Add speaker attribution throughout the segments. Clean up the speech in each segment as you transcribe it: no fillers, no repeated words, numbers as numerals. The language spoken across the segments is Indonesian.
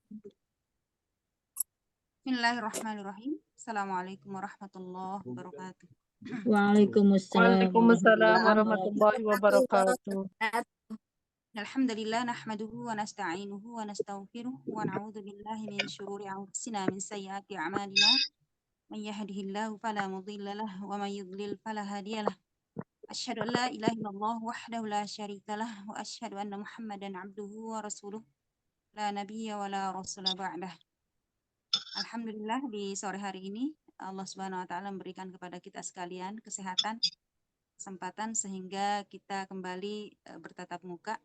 Speaker 1: Bismillahirrahmanirrahim. Assalamualaikum warahmatullahi wabarakatuh.
Speaker 2: Waalaikumsalam
Speaker 3: Waalaikumsalam warahmatullahi wabarakatuh.
Speaker 1: Alhamdulillah nahmaduhu wa nasta'inuhu wa nastaghfiruh wa na'udzu billahi min syururi anfusina min sayyiati a'malina. Man yahdihillahu fala mudilla lahu wa man yudlil fala hadiyalah. Asyhadu an la ilaha illallah wahdahu la syarikalah wa asyhadu anna Muhammadan abduhu wa rasuluh. La nabiyya wa la rasula ba'dah. Alhamdulillah di sore hari ini Allah Subhanahu wa taala memberikan kepada kita sekalian kesehatan, kesempatan sehingga kita kembali bertatap muka.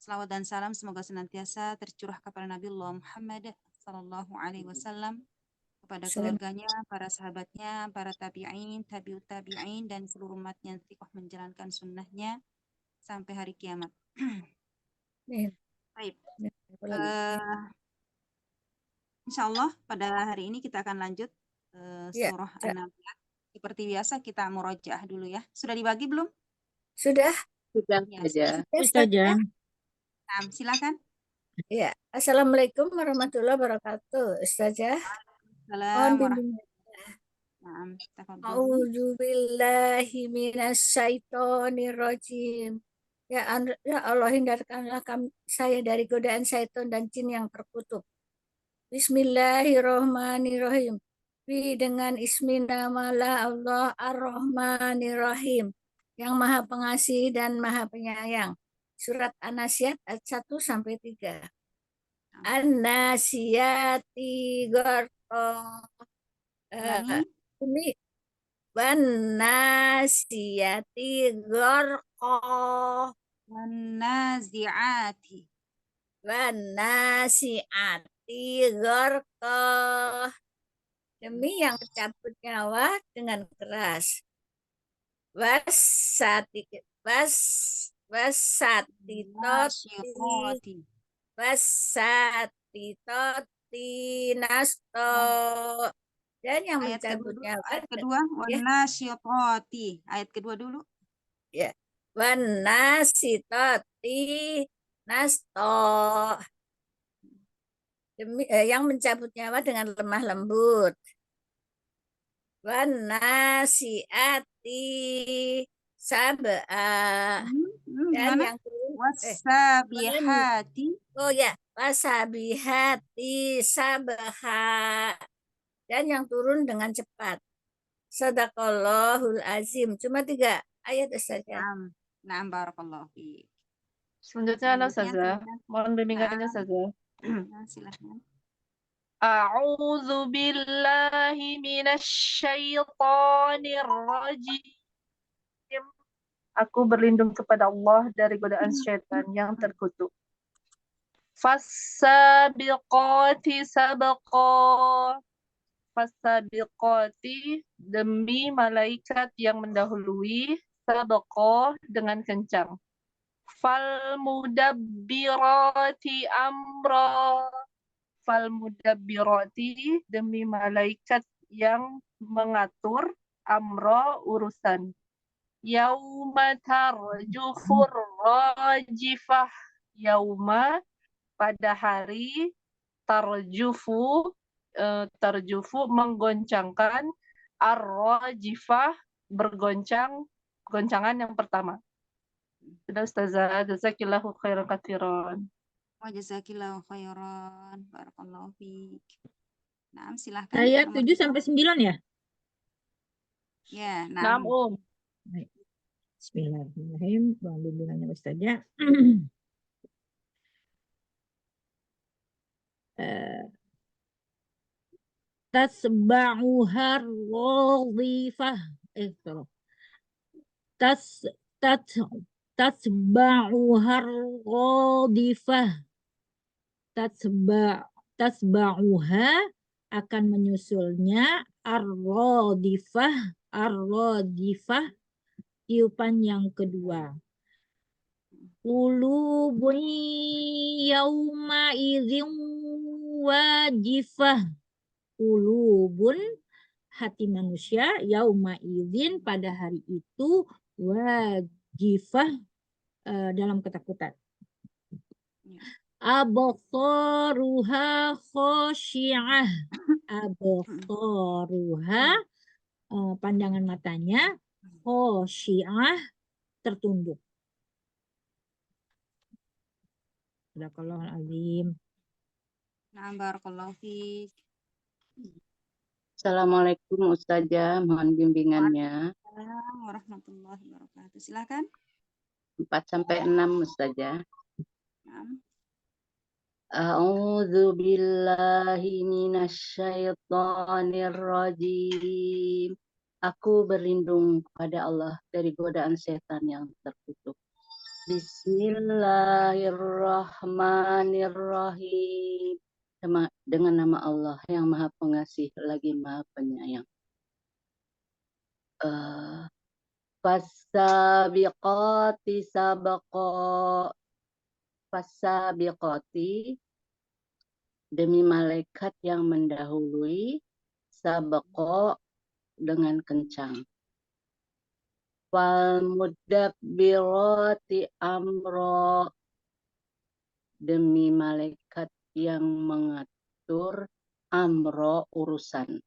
Speaker 1: Selawat dan salam semoga senantiasa tercurah kepada Nabi Allah Muhammad sallallahu alaihi wasallam, kepada keluarganya, para sahabatnya, para tabi'in, tabi'ut tabi'in dan seluruh umatnya yang teguh menjalankan sunnahnya sampai hari kiamat. Baik. Insyaallah pada hari ini kita akan lanjut surah An-Nazi'at. Seperti biasa kita murojaah dulu ya. Sudah dibagi belum?
Speaker 2: Sudah.
Speaker 3: Sudah
Speaker 1: Ya,
Speaker 3: saja.
Speaker 1: Nah, silakan.
Speaker 2: Ya, Assalamualaikum warahmatullahi wabarakatuh, Ustazah. Mohon bimbingan. A'udzu billahi minasyaitonir rajim. Ya Allah, hindarkanlah saya dari godaan syaitan dan jin yang terkutuk. Bismillahirrahmanirrahim. Dengan ismi namalah Allah Ar-Rahmanir-Rahim, yang Maha Pengasih dan Maha Penyayang. Surat An-Nazi'at ayat 1-3. An-Nazi'ati gharqa. Ini Wan-Nazi'ati gharqa.
Speaker 1: Wan-Nazi'ati.
Speaker 2: Wan-Nazi'ati gharqa. Demi yang mencabut nyawa dengan keras. Wasatitoti nasto. Dan yang mencabut nyawa.
Speaker 1: Ayat kedua, wanasyitoti. Ayat kedua dulu.
Speaker 2: Ya. Wanasyitoti nasto. Demi, yang mencabut nyawa dengan lemah lembut. Wanasiati sab'a. Dan yang
Speaker 1: wasabihati.
Speaker 2: Oh ya, wasabihati sabha. Dan yang turun dengan cepat. Sadaqallahul azim. Cuma 3 ayat saja.
Speaker 1: Na'am barakallahu fiik.
Speaker 3: Selanjutnya Ustazah. Mohon bimbingannya Ustazah.
Speaker 1: Silakan.
Speaker 3: A'udzu billahi minasyaitonir rajim. Aku berlindung kepada Allah dari godaan syaitan yang terkutuk. Fasabiqati sabqa. Fasabiqati, demi malaikat yang mendahului, sabqa, dengan kencang. Falmudabbirati amra. Falmudabbirati, demi malaikat yang mengatur, amra, urusan. Yauma tarjufur rajifah. Yauma, pada hari, tarjufu, menggoncangkan, ar-rajifah, bergoncang, goncangan yang pertama. Sudah Ustazah, jazakillahu khairan katsiran.
Speaker 1: Wa jazakillahu khairan. Barakallahu fiik. Nah, silahkan.
Speaker 4: Ayat 7-9 ya?
Speaker 1: Ya,
Speaker 3: nah.
Speaker 4: Bismillahirrahmanirrahim. Mohon bimbingannya Ustazah. Tasba'uhar radifah. Tasba'uhar radifah. Tasba'uha, akan menyusulnya, ar-radifah. Ar-radifah, tiupan yang kedua. Qulubun yauma idzin wajifah. Qulubun, hati manusia, yauma idzin, pada hari itu, wajifah, dalam ketakutan. absaruha khosyi'ah. Absaruha, pandangan matanya, khosyi'ah, tertunduk. Sadaqallahul azim.
Speaker 1: Na'am, barakallahu fiik.
Speaker 5: Assalamualaikum Ustazah, mohon bimbingannya.
Speaker 1: Waalaikumsalam warahmatullahi wabarakatuh. Silakan.
Speaker 5: 4-6 Ustazah.
Speaker 1: Na'am.
Speaker 5: A'udzu billahi minasyaitonir rajim. Aku berlindung pada Allah dari godaan setan yang terkutuk. Bismillahirrahmanirrahim. Dengan nama Allah yang Maha Pengasih lagi Maha Penyayang. Fasabiqati sabaqo. Fasabiqati, demi malaikat yang mendahului, sabaqo, dengan kencang. Fal mudabbirati amro, demi malaikat yang mengatur amro, urusan.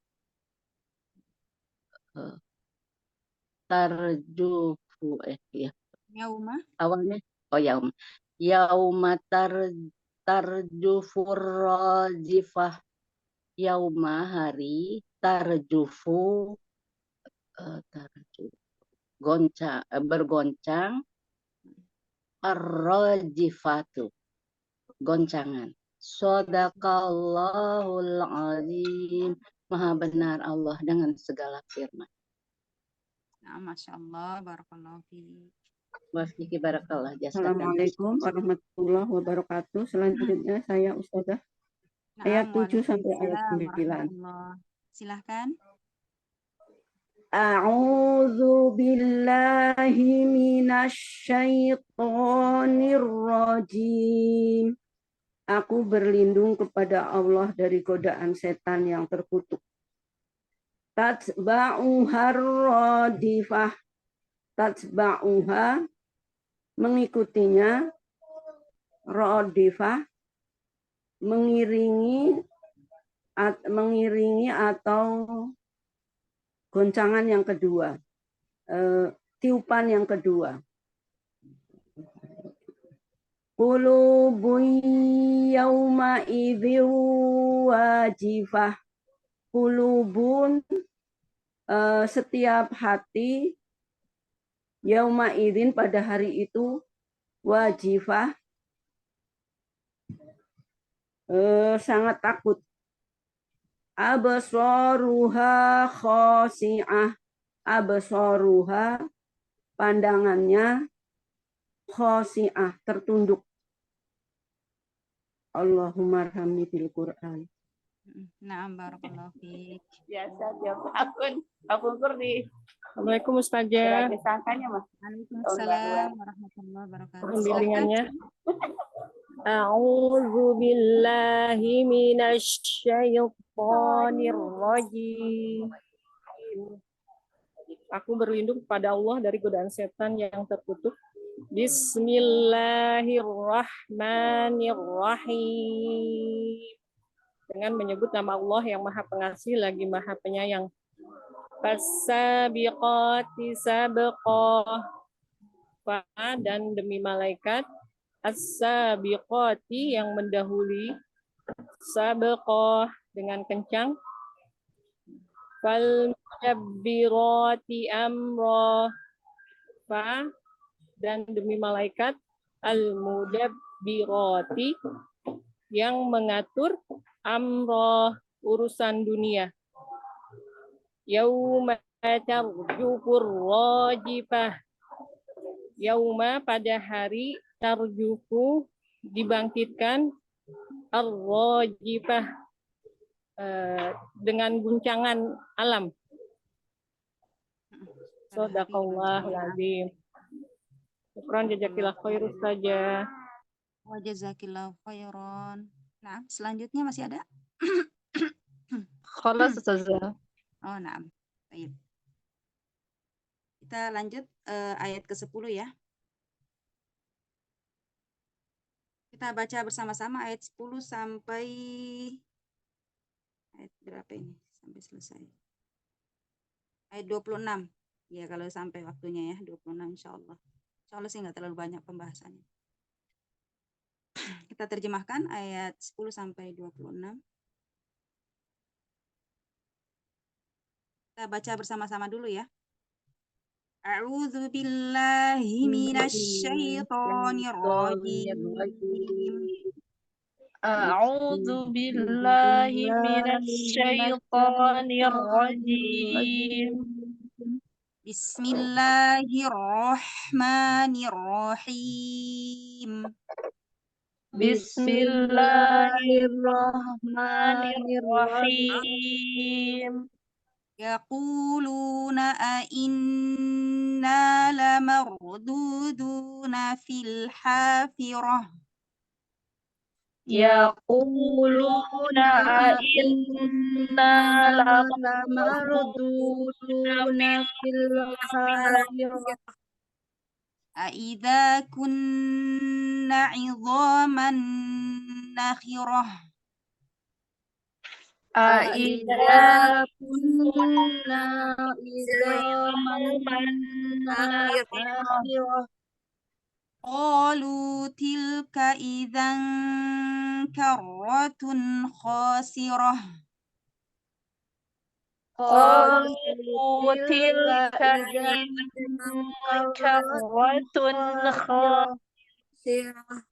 Speaker 5: Tarjufu, ya.
Speaker 1: Yauma.
Speaker 5: Awalnya, yauma. Yauma tarjufur rajifah. Yauma, hari, tarjufu, bergoncang, ar-rajifatu, goncangan. Shadaqallahul azim. Maha benar Allah dengan segala firman.
Speaker 1: Nah, Masya Allah, barakallahu fiik.
Speaker 5: Wafiki barakallah.
Speaker 6: Assalamualaikum warahmatullahi wabarakatuh. Selanjutnya saya Ustazah. Ayat
Speaker 1: Na'am,
Speaker 6: 7 sampai ayat
Speaker 1: waalaikumsalam
Speaker 6: 9.
Speaker 1: warahmatullah. Silahkan.
Speaker 6: A'udzu billahi minasyaitonir rajim. Aku berlindung kepada Allah dari godaan setan yang terkutuk. Tatsba'uhar radifah. Tatsba'uha, mengikutinya, radifah, mengiringi atau goncangan yang kedua, tiupan yang kedua. Qulubun yauma idzin wajifah. Qulubun, setiap hati, yauma idzin, pada hari itu, wajifah, sangat takut. Absaruha khosi'ah. Absaruha, pandangannya, khosi'ah, tertunduk. Allahumma arhamni bil Qur'an.
Speaker 1: Na'am, barakallahu fiik.
Speaker 5: Biasa jawab akun kurdi.
Speaker 7: Assalamualaikum Ustazah.
Speaker 5: Disangkanya Mas.
Speaker 1: Waalaikumsalam warahmatullahi wabarakatuh.
Speaker 7: Mohon
Speaker 1: Silahkan.
Speaker 7: bimbingannya. A'udzu billahi minasyaitonir rajim. Aku berlindung kepada Allah dari godaan setan yang terkutuk. Bismillahirrahmanirrahim. Dengan menyebut nama Allah yang Maha Pengasih lagi Maha Penyayang. Fasabiqati sabqah. Dan demi malaikat, as-sabiqati, yang mendahului, sabqah, dengan kencang. Fal mudabbirati amra. Dan demi malaikat, al-mudabbirati, yang mengatur amra, urusan dunia. Yauma tarjufur rajifah. Yauma, pada hari, tarjufu, dibangkitkan, ar-rajifah, dengan guncangan alam. Shadaqallahul azim. Syukran jazakillah khair Ustazah.
Speaker 1: Wa jazakillahu khairan. Nah, selanjutnya masih ada?
Speaker 3: Khalas Ustazah.
Speaker 1: Oh, na'am. Baik. Kita lanjut ayat ke-10 ya. Kita Kita baca bersama-sama ayat 10 sampai ayat berapa ini? Sampai selesai. Ayat 26. Ya, kalau sampai waktunya ya, 26 insya Allah. Insya Allah sih nggak terlalu banyak pembahasannya. Kita terjemahkan ayat 10 sampai 26. Kita baca bersama-sama dulu ya. A'udzu billahi minasyaitonir rajim.
Speaker 3: أعوذ بالله من الشيطان الرجيم
Speaker 1: Bismillahirrahmanirrahim.
Speaker 3: بسم الله الرحمن الرحيم
Speaker 1: يقولون أئنا لمردودون في الحافرة
Speaker 3: يقولون أئنا لمردودون في الحافرة
Speaker 1: أإذا كنا عظاما نخرة
Speaker 3: أإذا كنا عظاما نخرة
Speaker 1: قالوا تلك إذا كرة خاسرة
Speaker 3: قالوا تلك إذا كرة خاسرة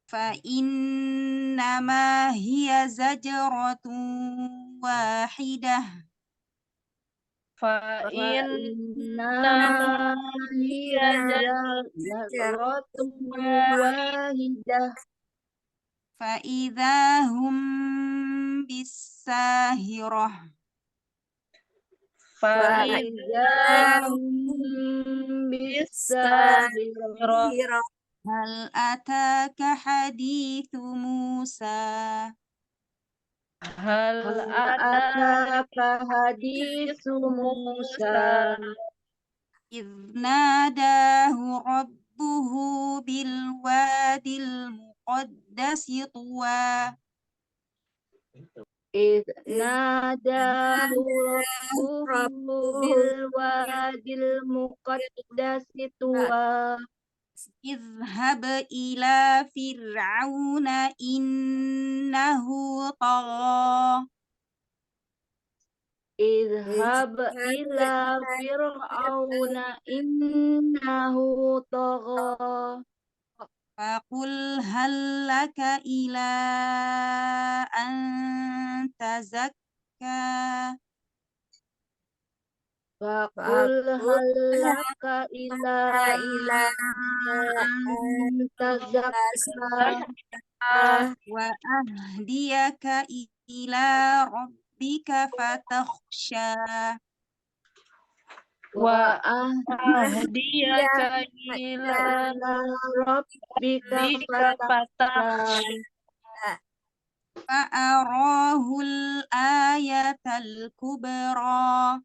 Speaker 1: فإنما هي زجرة واحدة
Speaker 3: فإنما هي زجرة واحدة
Speaker 1: فإذا هم بالساهرة
Speaker 3: فإذا هم بالساهرة
Speaker 1: هل أتاك حديث موسى
Speaker 3: هل أتاك حديث موسى
Speaker 1: إذ ناداه ربه بالوادي المقدس طوى
Speaker 3: إذ ناداه ربه بالوادي المقدس طوى
Speaker 1: اذهب إلى فرعون إنه طغى
Speaker 3: اذهب إلى فرعون إنه طغى
Speaker 1: فقل هل لك إلى أن تزكى
Speaker 3: فقل هل لك إلى أن تزكى
Speaker 1: وأهديك إلى ربك فتخشى
Speaker 3: وأهديك إلى ربك فتخشى
Speaker 1: فأراه الآية الكبرى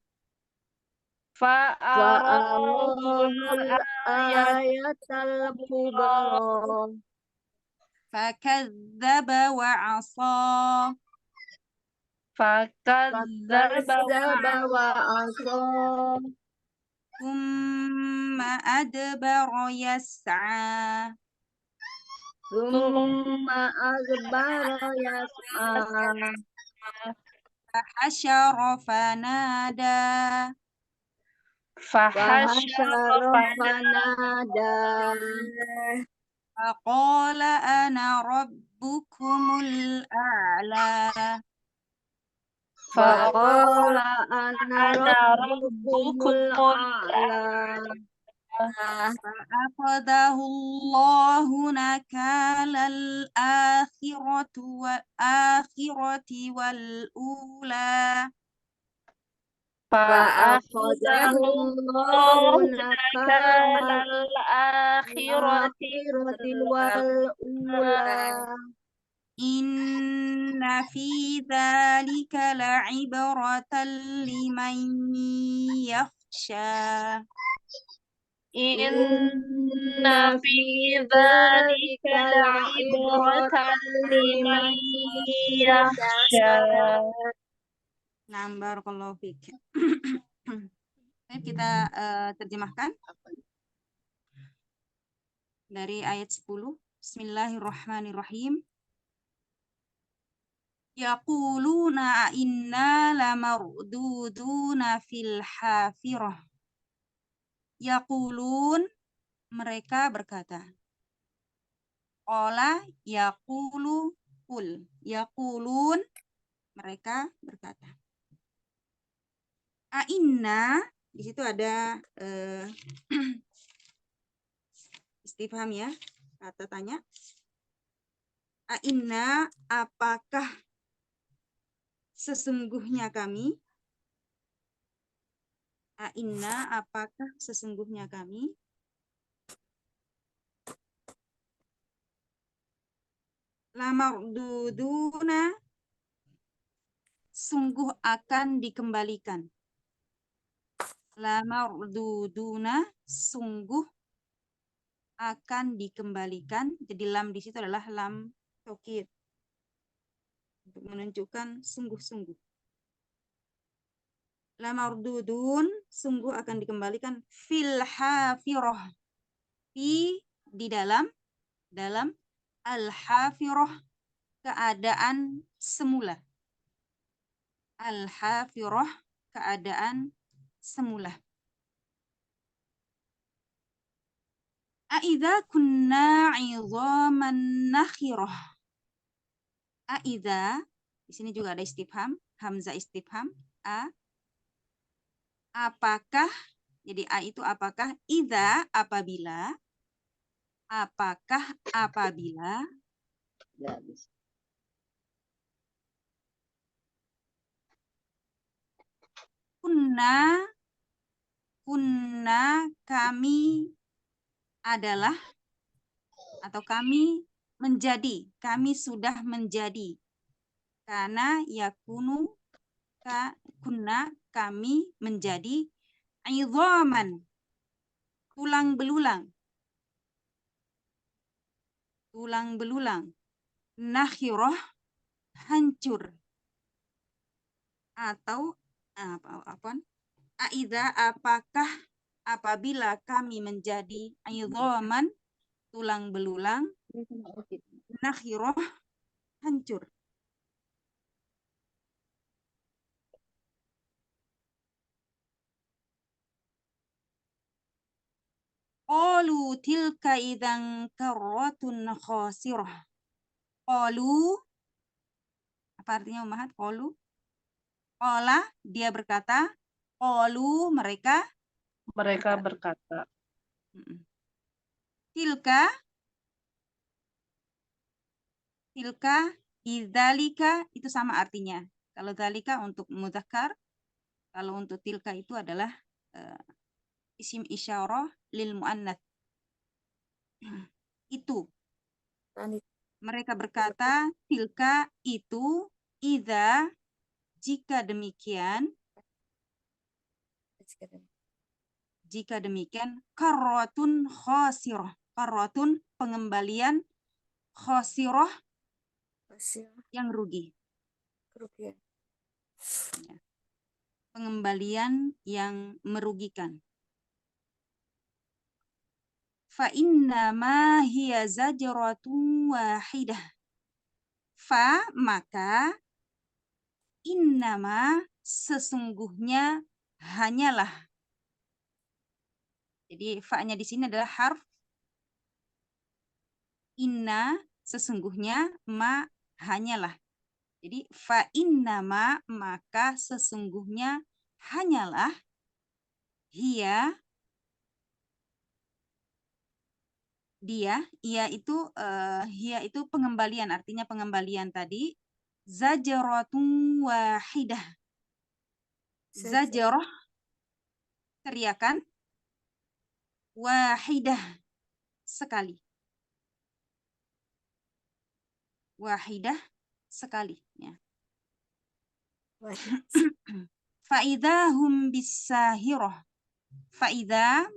Speaker 3: فأراه الآية الكبرى
Speaker 1: فكذب وعصى
Speaker 3: فكذب وعصى
Speaker 1: ثم أدبر يسعى
Speaker 3: ثم أدبر يسعى
Speaker 1: فحشر فنادى
Speaker 3: فحشر فنادى
Speaker 1: فقال أنا ربكم الأعلى
Speaker 3: فقال أنا ربكم الأعلى
Speaker 1: فأخذه الله نكال الآخرة والأولى
Speaker 3: فأخذه الله نكال الآخرة والأولى
Speaker 1: إن في ذلك لعبرة لمن يخشى
Speaker 8: Inna fi dzalika la'ibratan liman yakhsha.
Speaker 1: Nah, barakallahu fiik. Baik, kita terjemahkan dari ayat 10. Bismillahirrahmanirrahim. Yaquluna inna lamarduduna fil hafirah. Yaqulun, mereka berkata. Qala yaqulu qul. Yaqulun, mereka berkata. Inna, di situ ada istifham ya, kata tanya. Inna, apakah sesungguhnya kami? Inna, apakah sesungguhnya kami? Lamarduduna, sungguh akan dikembalikan. Lamarduduna, sungguh akan dikembalikan. Jadi lam di situ adalah lam taukid untuk menunjukkan sungguh-sungguh. Lamardudun, sungguh akan dikembalikan. Fil hafirah, di dalam al-hafirah, keadaan semula. Al-hafirah, keadaan semula. Aidza kunna 'idhaman nakhirah. Aidza, di sini juga ada istifham, hamzah istifham. Apakah, jadi a itu apakah, idza apabila, apakah apabila, kunna kami adalah, atau kami menjadi, kami sudah menjadi. Karena yakunu, kunna kami menjadi, idhaman, tulang belulang. Tulang belulang. Nakhirah, hancur. Atau aidza, apakah apabila kami menjadi idhaman, tulang belulang, nakhirah, hancur. Qalu tilka idzan karratun khasirah. Qalu, apa artinya Ummahat? Qalu, qala, dia berkata. Qalu, mereka
Speaker 3: berkata.
Speaker 1: Tilka, idzalika, itu sama artinya. Kalau dzalika untuk mudzakkar, kalau untuk tilka itu adalah isim isyarah lil muannats. Itu. Mereka berkata, tilka itu, idza, jika demikian, karratun khasirah. Karratun, pengembalian, khasirah, yang rugi.
Speaker 2: Kerugian.
Speaker 1: Ya. Pengembalian yang merugikan. Fa inna ma hiya zajratun wahidah. Fa, maka, innama, sesungguhnya, hanyalah. Jadi fa-nya di sini adalah harf inna, sesungguhnya, ma, hanyalah. Jadi fa innama, maka sesungguhnya hanyalah, hiya, dia, hiya itu pengembalian, artinya pengembalian tadi. Zajratun wahidah. Zajarah, teriakan. Wahidah, sekali. Wahidah, sekali. Ya. Fa'idha hum bisahirah. Fa'idha,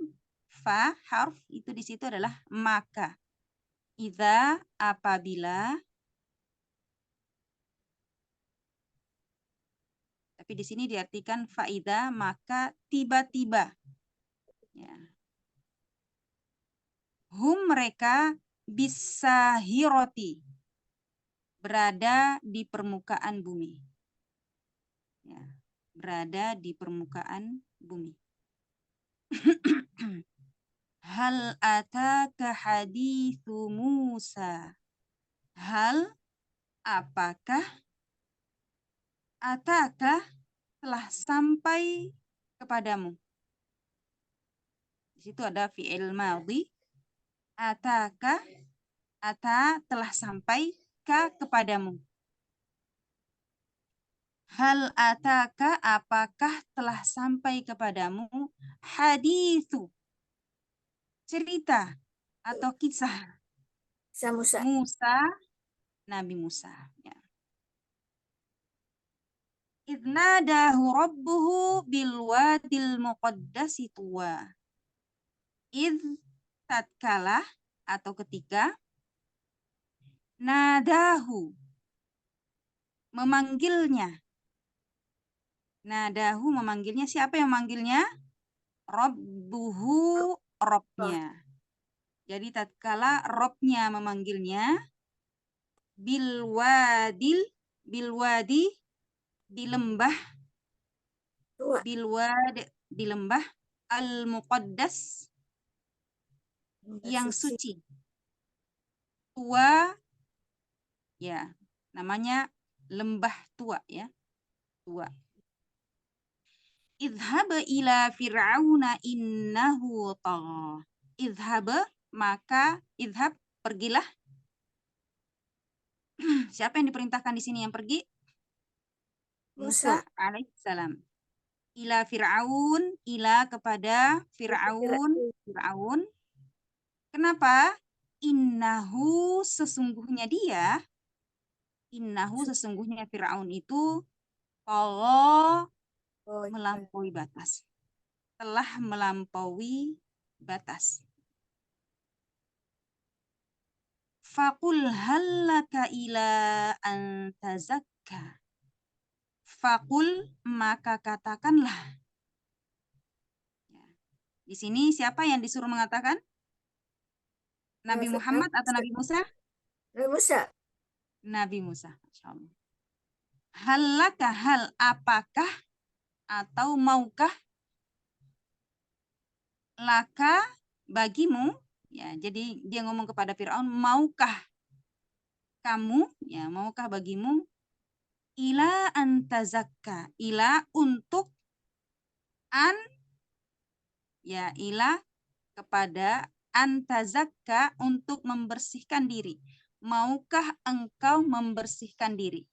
Speaker 1: fa harf itu di situ adalah maka. Idza apabila. Tapi di sini diartikan faida maka tiba-tiba. Ya. Hum mereka bisahiroti berada di permukaan bumi. Ya, berada di permukaan bumi. Hal ataka hadithu Musa. Hal apakah ataka telah sampai kepadamu. Di situ ada fi'il madhi. Ataka, ata telah sampai ka kepadamu. Hal ataka apakah telah sampai kepadamu hadithu cerita atau kisah
Speaker 2: Musa.
Speaker 1: Musa, Nabi Musa. Ya. Idnadahu rabbuhu bilwadil muqaddasi tuwa. Id tatkala atau ketika nadahu memanggilnya. Nadahu memanggilnya, siapa yang memanggilnya? Rabbuhu, Robnya. Jadi tatkala Robnya memanggilnya bilwadi di lembah di lembah al-muqaddas yang suci. Tua ya, namanya lembah tua ya. Tua. Idhab ila fir'auna innahu tagha. Idhab maka idhab pergilah. Siapa yang diperintahkan di sini yang pergi? Musa alaihissalam. Ila Fir'aun, ila kepada Fir'aun. Kenapa? Innahu sesungguhnya dia, sesungguhnya Fir'aun itu Allah melampaui batas. Telah melampaui batas. Faqul hallaka ila an tazakka. Faqul maka katakanlah. Ya. Di sini siapa yang disuruh mengatakan? Nabi Muhammad atau Nabi Musa?
Speaker 2: Nabi Musa.
Speaker 1: Nabi Musa. Insyaallah. Hallaka hal apakah atau maukah laka bagimu? Ya, jadi dia ngomong kepada Firaun, maukah kamu? Ya, maukah bagimu? Ila antazakka, ila untuk ya ila kepada antazakka untuk membersihkan diri. Maukah engkau membersihkan diri?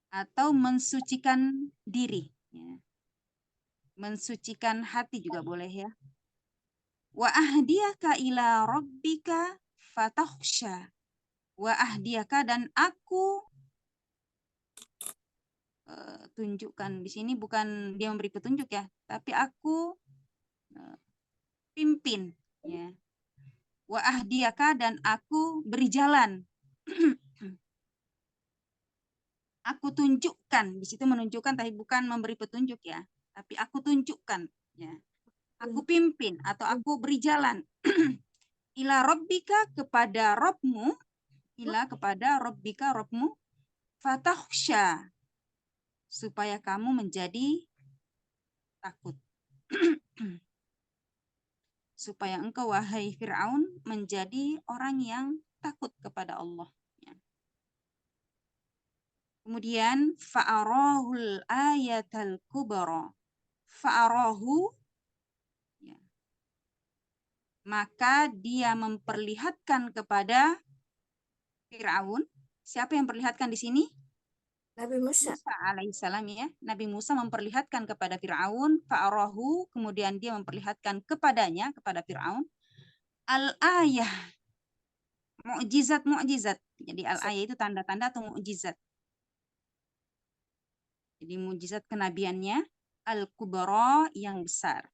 Speaker 1: Atau mensucikan diri. Ya. Mensucikan hati juga boleh ya. Wa ahdiyaka ila rabbika fatakhsha. Wa ahdiyaka dan aku tunjukkan di sini bukan dia memberi petunjuk ya, tapi aku pimpin ya. Wa ahdiyaka dan aku beri jalan. Aku tunjukkan, di situ menunjukkan tapi bukan memberi petunjuk ya, tapi aku tunjukkan ya. Aku pimpin atau aku beri jalan. Ila rabbika kepada Rabbmu, ila kepada rabbika Rabbmu, fatakhsha supaya kamu menjadi takut. Supaya engkau wahai Fir'aun menjadi orang yang takut kepada Allah. Ya. Kemudian fa'arahul ayatal kubra. Fa'arahu ya. Maka dia memperlihatkan kepada Fir'aun. Siapa yang memperlihatkan di sini?
Speaker 2: Nabi Musa
Speaker 1: alaihissalam ya. Nabi Musa memperlihatkan kepada Fir'aun, fa'arahu, kemudian dia memperlihatkan kepadanya, kepada Fir'aun, al-ayah, mukjizat. Jadi al-ayah itu tanda-tanda atau mukjizat. Jadi mujizat kenabiannya al-kubra yang besar.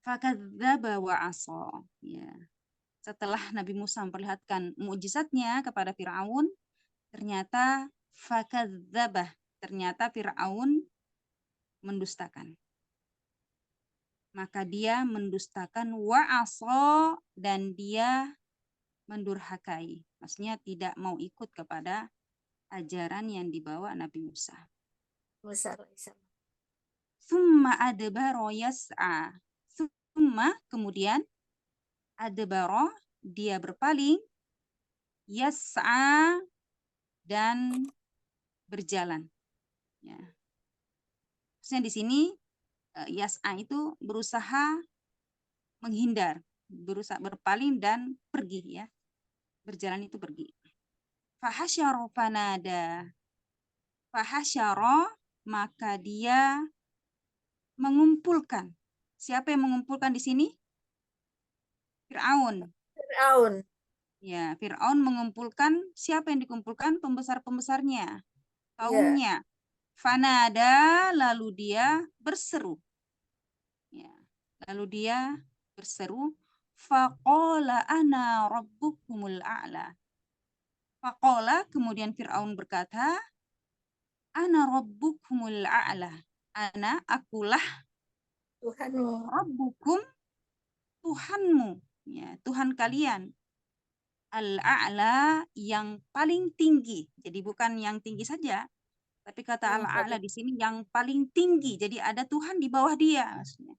Speaker 1: Fakadzdzaba wa asa. Ya. Setelah Nabi Musa memperlihatkan mukjizatnya kepada Firaun, ternyata fakadzdzabah, ternyata Firaun mendustakan. Maka dia mendustakan wa asa, dan dia mendurhakai. Maksudnya tidak mau ikut kepada ajaran yang dibawa Nabi Musa.
Speaker 2: Musa alaihissalam.
Speaker 1: Summa adbara yas'a. Summa, kemudian adbara, dia berpaling, yas'a, dan berjalan. Ya. Maksudnya di sini yas'a itu berusaha menghindar, berusaha berpaling dan pergi, ya. Berjalan itu pergi. Fahasyara fanada. Fahasyara, maka dia mengumpulkan. Siapa yang mengumpulkan di sini? Fir'aun.
Speaker 2: Fir'aun.
Speaker 1: Ya, Fir'aun mengumpulkan. Siapa yang dikumpulkan? Pembesar-pembesarnya, kaumnya. Fanada, lalu dia berseru. Ya, lalu dia berseru. Faqala ana rabbukumul a'la. Faqala, kemudian Fir'aun berkata, ana rabbukumul a'la. Ana, akulah
Speaker 2: Tuhanmu.
Speaker 1: rabbukum, Tuhanmu. Ya, Tuhan kalian. Al-a'la, yang paling tinggi. Jadi bukan yang tinggi saja, tapi kata al-a'la di sini yang paling tinggi. Jadi ada Tuhan di bawah dia maksudnya.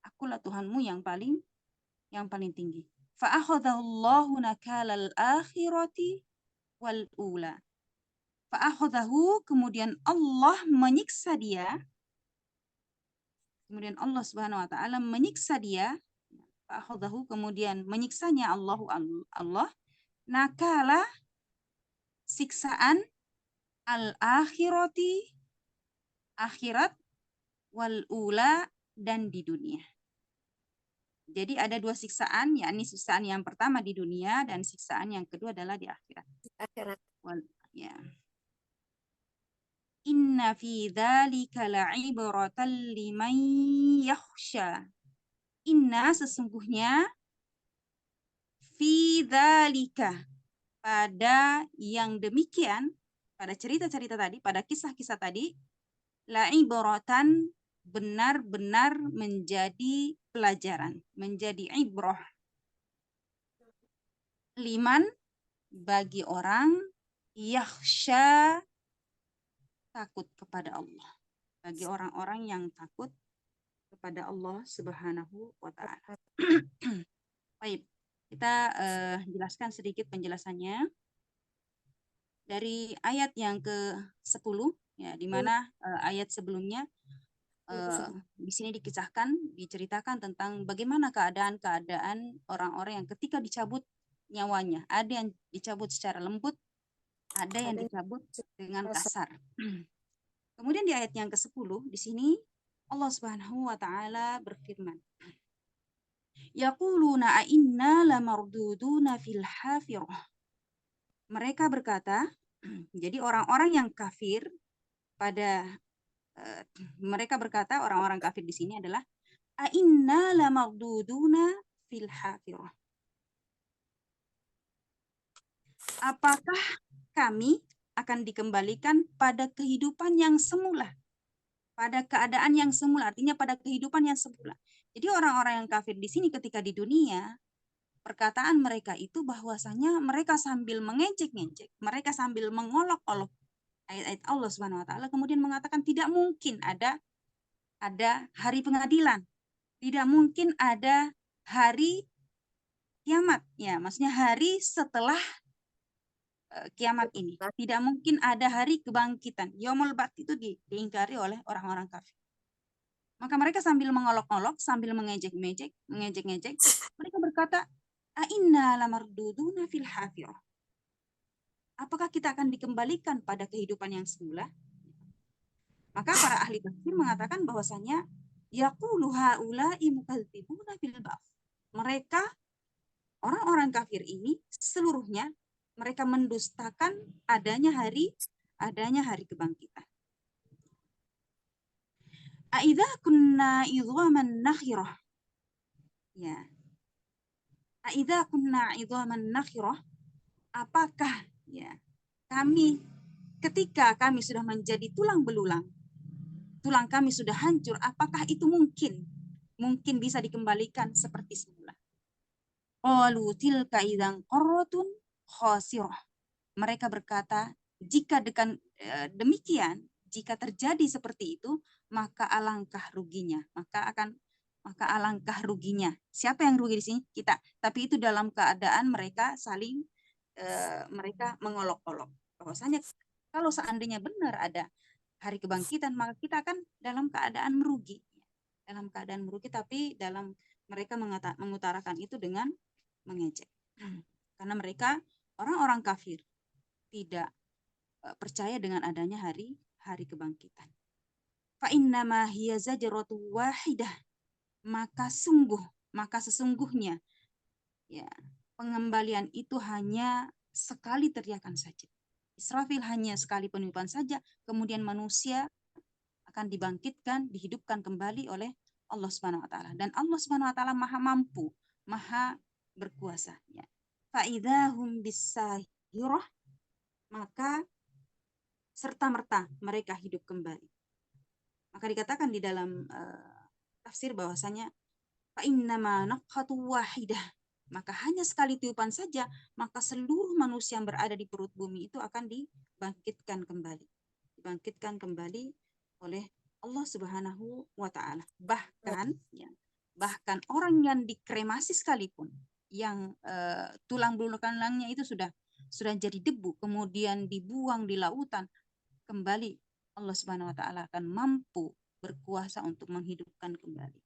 Speaker 1: Akulah Tuhanmu yang paling tinggi. Fa akhadhahu nakalal akhirati wal ula. Fa akhadhahu, kemudian Allah menyiksa dia. Kemudian Allah Subhanahu wa taala menyiksa dia. Fa akhadhahu, kemudian menyiksanya Allah. Nakala, siksaan, al-akhirati, akhirat, wal ula, dan di dunia. Jadi ada dua siksaan, yakni siksaan yang pertama di dunia dan siksaan yang kedua adalah di akhirat.
Speaker 2: Akhirat.
Speaker 1: Ya. Inna fi dzalika la'ibratan liman yakhsha. Inna, sesungguhnya, fi dzalika, pada yang demikian, pada cerita-cerita tadi, pada kisah-kisah tadi, la'ibratan, benar-benar menjadi pelajaran, menjadi ibrah. Liman, bagi orang, yakhsha, takut kepada Allah. Bagi orang-orang yang takut kepada Allah Subhanahu wa ta'ala. Baik, kita jelaskan sedikit penjelasannya. Dari ayat yang ke-10, ya, di mana ayat sebelumnya di sini diceritakan tentang bagaimana keadaan orang-orang yang ketika dicabut nyawanya. Ada yang dicabut secara lembut, ada yang dicabut dengan kasar. Kemudian di ayat yang ke-10 di sini Allah Subhanahu wa taala berfirman, yaquluna a inna lamarduduna fil hafirah. Mereka berkata, jadi orang-orang yang kafir mereka berkata, orang-orang kafir di sini adalah a inna lamarduduna fil hafirah. Apakah kami akan dikembalikan pada kehidupan yang semula? Pada keadaan yang semula, artinya pada kehidupan yang semula. Jadi orang-orang yang kafir di sini ketika di dunia, perkataan mereka itu bahwasanya mereka sambil mengejek-ngejek, mereka sambil mengolok-olok ayat-ayat Allah Subhanahu wa taala, kemudian mengatakan tidak mungkin ada hari pengadilan. Tidak mungkin ada hari kiamat, ya, maksudnya hari setelah kiamat ini. Tidak mungkin ada hari kebangkitan. Yaumul ba'ts itu diingkari oleh orang-orang kafir. Maka mereka sambil mengolok-olok, sambil mengejek-ngejek, mereka berkata, a inna lamarduduna fil hafirah. Apakah kita akan dikembalikan pada kehidupan yang semula? Maka para ahli tafsir mengatakan bahwasanya yaqulu haula'i mukadzibuna bil ba'ts. Mereka, orang-orang kafir ini seluruhnya mereka mendustakan adanya hari kebangkitan. Aidza kunna idhaman nakhirah. Ya. Aidza kunna idhaman nakhirah. Apakah ya kami ketika kami sudah menjadi tulang belulang, tulang kami sudah hancur, apakah itu mungkin bisa dikembalikan seperti semula? Qalu tilka idzan qarratun khasirah. Mereka berkata, jika demikian, jika terjadi seperti itu, maka alangkah ruginya. Maka alangkah ruginya. Siapa yang rugi di sini? Kita. Tapi itu dalam keadaan mereka saling mereka mengolok-olok. Bahwasanya kalau seandainya benar ada hari kebangkitan, maka kita akan dalam keadaan merugi. Dalam keadaan merugi, tapi dalam mereka mengutarakan itu dengan mengejek. Karena mereka orang-orang kafir tidak percaya dengan adanya hari kebangkitan. Fa innama hiya zajratu wahidah. Maka sesungguhnya ya, pengembalian itu hanya sekali teriakan saja. Israfil hanya sekali peniupan saja, kemudian manusia akan dibangkitkan, dihidupkan kembali oleh Allah Subhanahu wa taala. Dan Allah Subhanahu wa taala Maha mampu, Maha berkuasa, ya. Fa idzahum bisahirah, maka serta-merta mereka hidup kembali. Maka dikatakan di dalam tafsir bahwasanya fa innama naqhatu wahidah, maka hanya sekali tiupan saja, maka seluruh manusia yang berada di perut bumi itu akan dibangkitkan kembali oleh Allah Subhanahu wa taala. Bahkan orang yang dikremasi sekalipun, yang tulang belulangnya itu sudah jadi debu, kemudian dibuang di lautan, kembali Allah Subhanahu wa taala akan mampu berkuasa untuk menghidupkan kembali.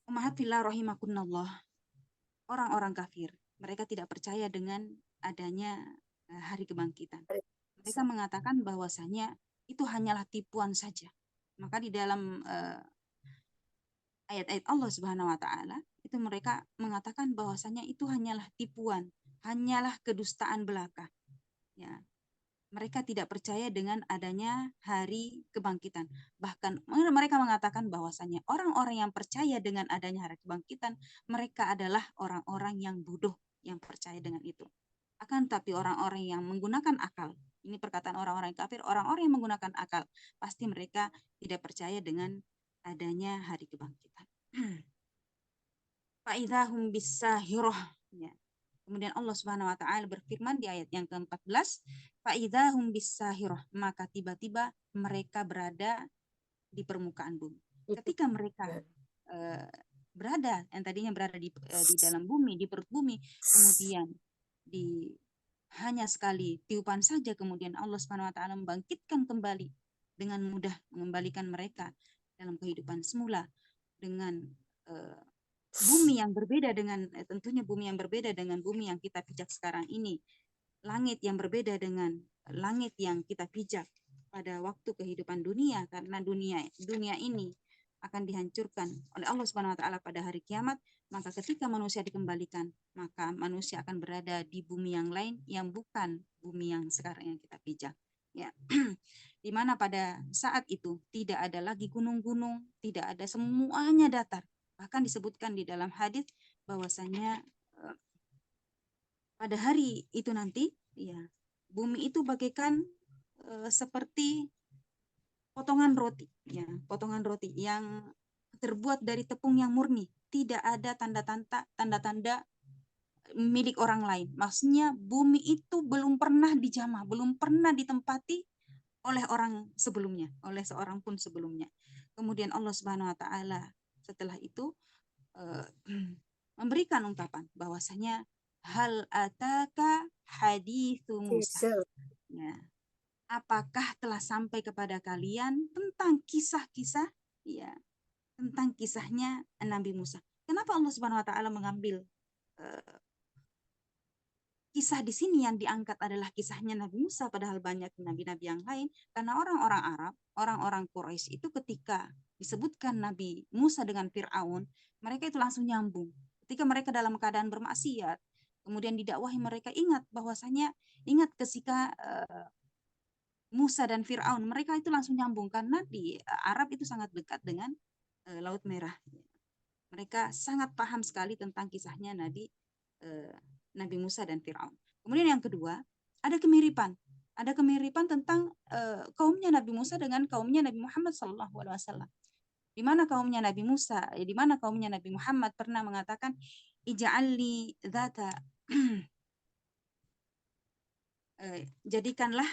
Speaker 1: Ummahatillah rahimakunallah. Orang-orang kafir, mereka tidak percaya dengan adanya hari kebangkitan. Mereka mengatakan bahwasanya itu hanyalah tipuan saja. Maka di dalam ayat-ayat Allah Subhanahu wa taala itu mereka mengatakan bahwasanya itu hanyalah tipuan, hanyalah kedustaan belaka. Ya. Mereka tidak percaya dengan adanya hari kebangkitan. Bahkan mereka mengatakan bahwasanya orang-orang yang percaya dengan adanya hari kebangkitan, mereka adalah orang-orang yang bodoh yang percaya dengan itu. Akan tapi orang-orang yang menggunakan akal, ini perkataan orang-orang kafir, orang-orang yang menggunakan akal, pasti mereka tidak percaya dengan adanya hari kebangkitan. Fa'idhahum bisahirah. Ya. Kemudian Allah Subhanahu wa taala berfirman di ayat yang ke-14, fa'idhahum bisahirah, maka tiba-tiba mereka berada di permukaan bumi. Ketika mereka berada, yang tadinya berada di dalam bumi, di perut bumi, kemudian hanya sekali tiupan saja, kemudian Allah Subhanahu wa taala membangkitkan kembali dengan mudah, mengembalikan mereka dalam kehidupan semula dengan bumi yang berbeda dengan tentunya bumi yang berbeda dengan bumi yang kita pijak sekarang ini, langit yang berbeda dengan langit yang kita pijak pada waktu kehidupan dunia, karena dunia ini akan dihancurkan oleh Allah Subhanahu wa taala pada hari kiamat. Maka ketika manusia dikembalikan, maka manusia akan berada di bumi yang lain yang bukan bumi yang sekarang yang kita pijak, ya. Di mana pada saat itu tidak ada lagi gunung-gunung, tidak ada, semuanya datar. Bahkan disebutkan di dalam hadis bahwasanya pada hari itu nanti, ya, bumi itu bagaikan seperti potongan roti, ya, potongan roti yang terbuat dari tepung yang murni, tidak ada tanda-tanda milik orang lain. Maksudnya bumi itu belum pernah dijamah, belum pernah ditempati oleh orang sebelumnya, oleh seorang pun sebelumnya. Kemudian Allah Subhanahu wa taala setelah itu memberikan ungkapan bahwasanya hal ataka haditsu Musa. Ya. Apakah telah sampai kepada kalian tentang kisah-kisah, ya, tentang kisahnya Nabi Musa. Kenapa Allah Subhanahu wa taala mengambil kisah di sini yang diangkat adalah kisahnya Nabi Musa, padahal banyak nabi-nabi yang lain? Karena orang-orang Arab, orang-orang Quraisy itu ketika disebutkan Nabi Musa dengan Fir'aun, mereka itu langsung nyambung. Ketika mereka dalam keadaan bermaksiat, Kemudian didakwahi mereka ingat ketika Musa dan Fir'aun, mereka itu langsung nyambung karena di Arab itu sangat dekat dengan Laut Merah. Mereka sangat paham sekali tentang kisahnya Nabi Musa dan Fir'aun. Kemudian yang kedua, ada kemiripan. Ada kemiripan tentang kaumnya Nabi Musa dengan kaumnya Nabi Muhammad SAW. Di mana kaumnya Nabi Musa, di mana kaumnya Nabi Muhammad pernah mengatakan, ij'alli dzata jadikanlah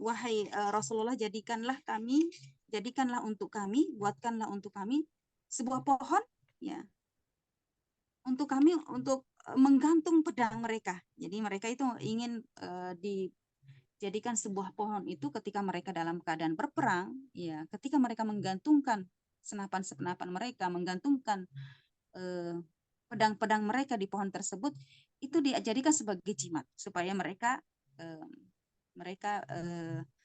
Speaker 1: wahai Rasulullah, buatkanlah untuk kami sebuah pohon ya, untuk kami untuk menggantung pedang mereka. Jadi mereka itu ingin dijadikan sebuah pohon itu ketika mereka dalam keadaan berperang, ya, ketika mereka menggantungkan senapan-senapan mereka, menggantungkan pedang-pedang mereka di pohon tersebut, itu dijadikan sebagai jimat supaya mereka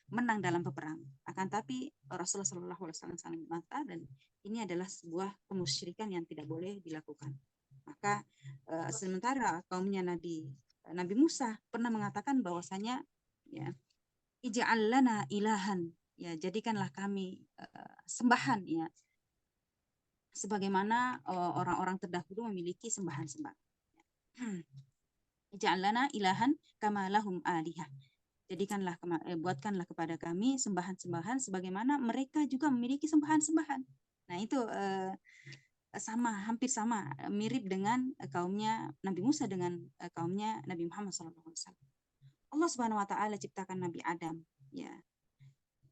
Speaker 1: menang dalam peperangan. Akan tapi Rasulullah SAW saling membantah, dan ini adalah sebuah kemusyrikan yang tidak boleh dilakukan. Maka sementara kaumnya Nabi Musa pernah mengatakan bahwasanya ya, ij'al lana ilahan, ya, jadikanlah kami sembahan, ya, sebagaimana orang-orang terdahulu memiliki sembahan-sembahan. Ij'al lana ilahan kama lahum alihah. Buatkanlah kepada kami sembahan-sembahan sebagaimana mereka juga memiliki sembahan-sembahan. Nah, itu hampir sama, mirip dengan kaumnya Nabi Musa dengan kaumnya Nabi Muhammad SAW. Allah Subhanahu wa taala ciptakan Nabi Adam, ya.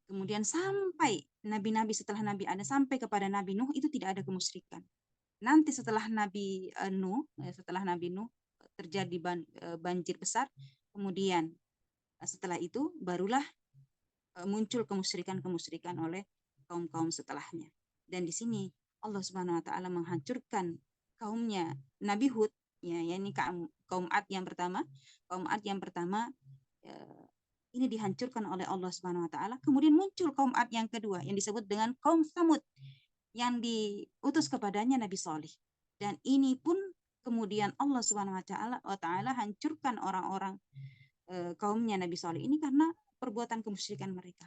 Speaker 1: Kemudian sampai nabi-nabi setelah Nabi Adam sampai kepada Nabi Nuh itu tidak ada kemusyrikan. Nanti setelah Nabi Nuh terjadi banjir besar, kemudian setelah itu barulah muncul kemusyrikan oleh kaum-kaum setelahnya. Dan di sini Allah Subhanahu wa taala menghancurkan kaumnya Nabi Hud, ya, yakni kaum Ad yang pertama. Kaum Ad yang pertama ini dihancurkan oleh Allah Subhanahu wa taala. Kemudian muncul kaum Ad yang kedua yang disebut dengan kaum Samud yang diutus kepadanya Nabi Salih. Dan ini pun kemudian Allah Subhanahu wa taala hancurkan orang-orang kaumnya Nabi Salih ini karena perbuatan kemusyrikan mereka.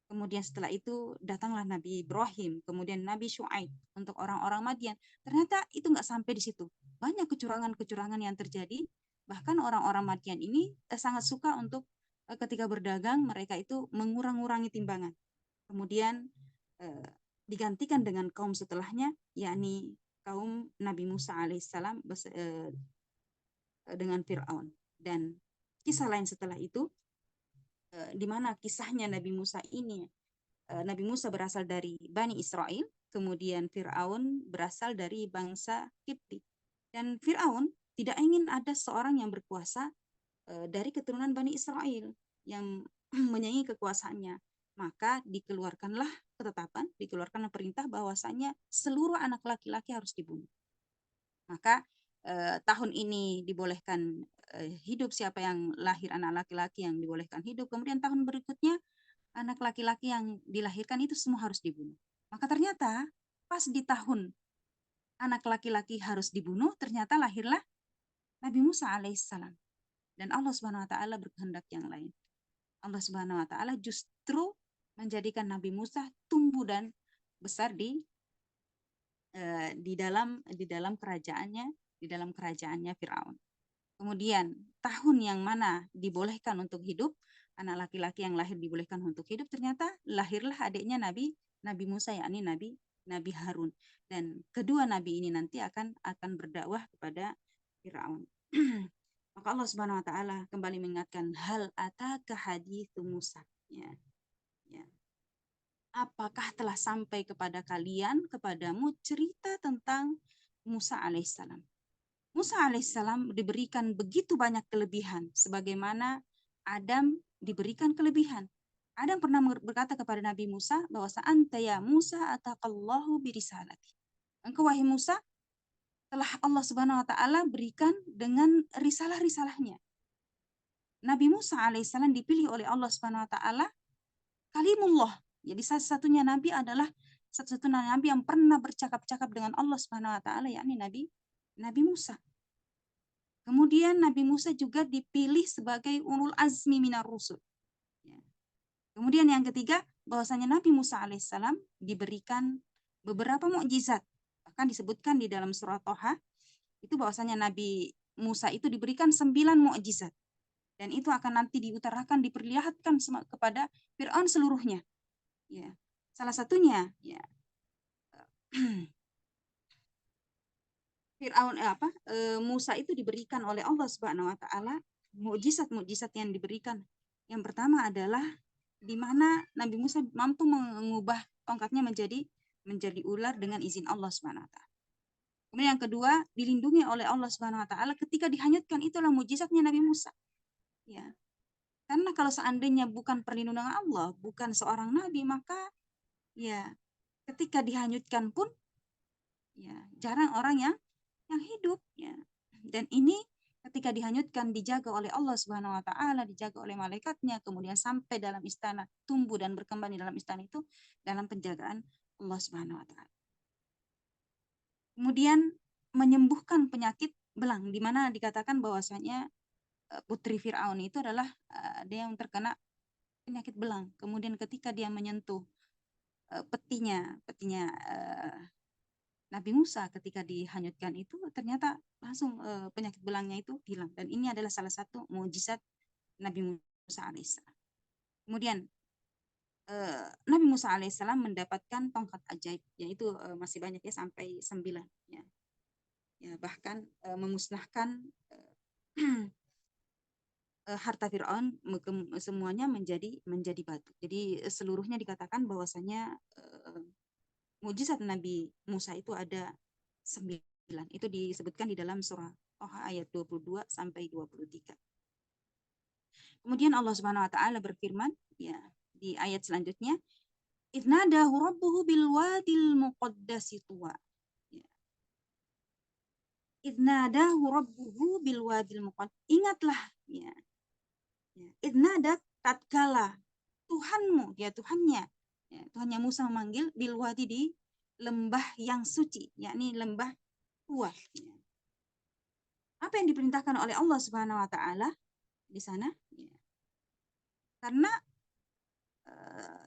Speaker 1: Kemudian setelah itu datanglah Nabi Ibrahim, kemudian Nabi Syuaib untuk orang-orang Madian. Ternyata itu nggak sampai di situ. Banyak kecurangan-kecurangan yang terjadi. Bahkan orang-orang Madian ini sangat suka untuk ketika berdagang mereka itu mengurang-urangi timbangan. Kemudian digantikan dengan kaum setelahnya, yakni kaum Nabi Musa alaihissalam dengan Fir'aun. Dan kisah lain setelah itu, di mana kisahnya Nabi Musa ini, Nabi Musa berasal dari Bani Israel, kemudian Fir'aun berasal dari bangsa Kipti. Dan Fir'aun tidak ingin ada seorang yang berkuasa dari keturunan Bani Israel yang menyaingi kekuasaannya. Maka dikeluarkanlah perintah bahwasanya seluruh anak laki-laki harus dibunuh. Maka tahun ini dibolehkan hidup siapa yang lahir anak laki-laki yang dibolehkan hidup. Kemudian tahun berikutnya anak laki-laki yang dilahirkan itu semua harus dibunuh. Maka ternyata pas di tahun anak laki-laki harus dibunuh, ternyata lahirlah Nabi Musa alaihissalam. Dan Allah Subhanahu wa taala berkehendak yang lain. Allah Subhanahu wa taala justru menjadikan Nabi Musa tumbuh dan besar di dalam kerajaannya Fir'aun. Kemudian tahun yang mana dibolehkan untuk hidup, anak laki-laki yang lahir dibolehkan untuk hidup, ternyata lahirlah adiknya Nabi Musa, yakni Nabi Harun. Dan kedua nabi ini nanti akan berdakwah kepada Fir'aun. Maka Allah Subhanahu wa taala kembali mengingatkan, hal ataka haditsu Musa. Ya. Apakah telah sampai kepadamu cerita tentang Musa alaihissalam? Musa alaihissalam diberikan begitu banyak kelebihan, sebagaimana Adam diberikan kelebihan. Adam pernah berkata kepada Nabi Musa bahwa anta ya Musa ataqallahu birisalati. Engkau wahai Musa telah Allah Subhanahu wa taala berikan dengan risalah-risalahnya. Nabi Musa alaihissalam dipilih oleh Allah Subhanahu wa taala kalimullah. Jadi satu-satunya nabi yang pernah bercakap-cakap dengan Allah Subhanahu wa taala, yakni Nabi Musa. Kemudian Nabi Musa juga dipilih sebagai ulul azmi minar rusul. Ya. Kemudian yang ketiga, bahwasanya Nabi Musa alaihissalam diberikan beberapa mukjizat. Bahkan disebutkan di dalam surah Toha, itu bahwasanya Nabi Musa itu diberikan 9 mukjizat. Dan itu akan nanti diutarakan, diperlihatkan kepada Fir'aun seluruhnya. Ya. Salah satunya, ya, Musa itu diberikan oleh Allah Subhanahu wa taala mukjizat-mukjizat yang diberikan. Yang pertama adalah di mana Nabi Musa mampu mengubah tongkatnya menjadi ular dengan izin Allah Subhanahu wa taala. Kemudian yang kedua, dilindungi oleh Allah Subhanahu wa taala ketika dihanyutkan, itulah mukjizatnya Nabi Musa. Ya. Karena kalau seandainya bukan perlindungan Allah, bukan seorang nabi, maka ya ketika dihanyutkan pun ya jarang orang yang hidup, ya. Dan ini ketika dihanyutkan dijaga oleh Allah Subhanahu wa taala, dijaga oleh malaikatnya, kemudian sampai dalam istana, tumbuh dan berkembang di dalam istana itu dalam penjagaan Allah Subhanahu wa taala. Kemudian menyembuhkan penyakit belang, di mana dikatakan bahwasanya putri Firaun itu adalah dia yang terkena penyakit belang. Kemudian ketika dia menyentuh petinya Nabi Musa ketika dihanyutkan itu, ternyata langsung penyakit belangnya itu hilang. Dan ini adalah salah satu mukjizat Nabi Musa alaihissalam. Kemudian Nabi Musa alaihissalam mendapatkan tongkat ajaib, yaitu masih banyak ya, sampai 9. Ya. Ya, bahkan memusnahkan harta Fir'aun semuanya menjadi batu. Jadi seluruhnya dikatakan bahwasanya mukjizat Nabi Musa itu ada 9. Itu disebutkan di dalam surah Toha ayat 22 sampai 23. Kemudian Allah Subhanahu wa taala berfirman ya di ayat selanjutnya, "Idnadahu rabbuhu bil wadil muqaddasi tuwa." Ya. Idnadahu rabbuhu bil wadil muqaddas. Ingatlah ya. Idnadak tatkala Tuhanmu, ya Tuhannya, ya, Tuhannya Musa memanggil bil wadi di lembah yang suci, yakni lembah Tuwa. Ya. Apa yang diperintahkan oleh Allah Subhanahu wa taala di sana? Ya. Karena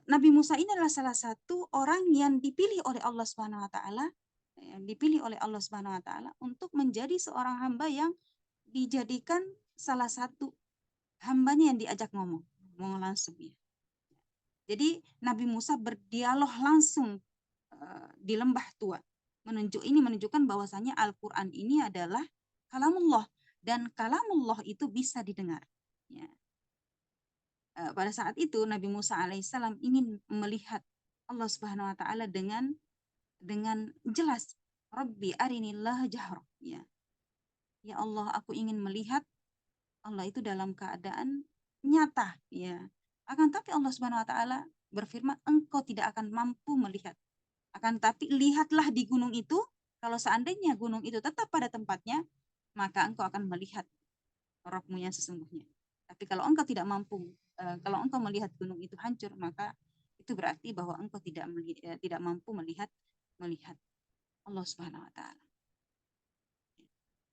Speaker 1: Nabi Musa ini adalah salah satu orang yang dipilih oleh Allah Subhanahu wa taala, untuk menjadi seorang hamba yang dijadikan salah satu hambanya yang diajak ngomong langsung ya. Jadi Nabi Musa berdialog langsung di lembah Tua. Menunjukkan bahwasanya Al-Quran ini adalah kalamullah, dan kalamullah itu bisa didengar. Ya. Pada saat itu Nabi Musa alaihissalam ingin melihat Allah Subhanahu wa taala dengan jelas. Rabbi arinillah jahra. Ya. Ya Allah, aku ingin melihat Allah itu dalam keadaan nyata. Ya. Akan tapi Allah Subhanahu wa taala berfirman, engkau tidak akan mampu melihat. Akan tapi lihatlah di gunung itu, kalau seandainya gunung itu tetap pada tempatnya, maka engkau akan melihat Rabbmu yang sesungguhnya. Tapi kalau engkau tidak mampu, kalau engkau melihat gunung itu hancur, maka itu berarti bahwa engkau tidak mampu melihat Allah Subhanahu wa taala.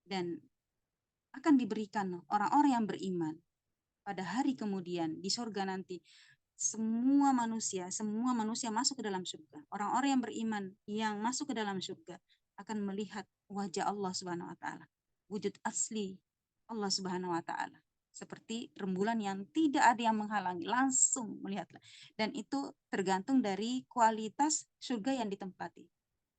Speaker 1: Dan akan diberikan orang-orang yang beriman pada hari kemudian di surga nanti, semua manusia masuk ke dalam surga. Orang-orang yang beriman yang masuk ke dalam surga akan melihat wajah Allah Subhanahu wa taala. Wujud asli Allah Subhanahu wa taala. Seperti rembulan yang tidak ada yang menghalangi, langsung melihatlah. Dan itu tergantung dari kualitas surga yang ditempati.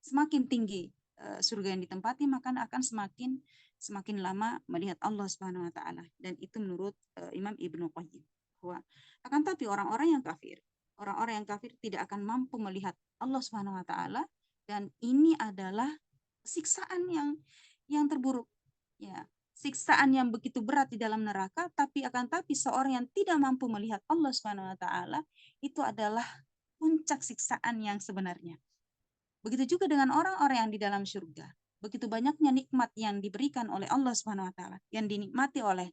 Speaker 1: Semakin tinggi surga yang ditempati, maka akan semakin lama melihat Allah Subhanahu wa taala. Dan itu menurut Imam Ibnu Qayyim. Akan tapi orang-orang yang kafir tidak akan mampu melihat Allah Subhanahu wa taala, dan ini adalah siksaan yang terburuk. Ya, siksaan yang begitu berat di dalam neraka, tapi seorang yang tidak mampu melihat Allah Subhanahu wa taala itu adalah puncak siksaan yang sebenarnya. Begitu juga dengan orang-orang yang di dalam surga. Begitu banyaknya nikmat yang diberikan oleh Allah Subhanahu wa taala, yang dinikmati oleh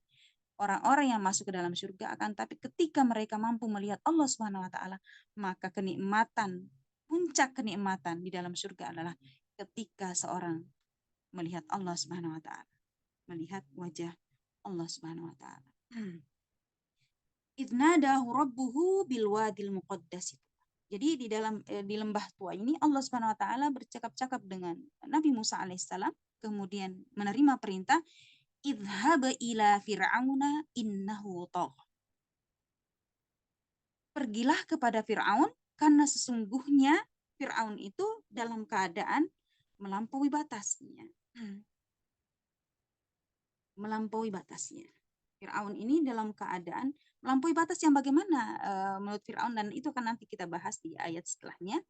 Speaker 1: orang-orang yang masuk ke dalam surga, akan tapi ketika mereka mampu melihat Allah Subhanahu wa taala, maka puncak kenikmatan di dalam surga adalah ketika seorang melihat Allah Subhanahu wa taala. melihat wajah Allah Subhanahu wa taala. Idnadahu rabbuhu bil wadil muqaddas. Jadi di lembah tua ini Allah Subhanahu wa taala bercakap-cakap dengan Nabi Musa alaihissalam, kemudian menerima perintah idhhab ila fir'auna innahu tagha. Pergilah kepada Fir'aun karena sesungguhnya Fir'aun itu dalam keadaan melampaui batasnya. Melampaui batasnya. Fir'aun ini dalam keadaan melampaui batas yang bagaimana menurut Fir'aun, dan itu akan nanti kita bahas di ayat setelahnya.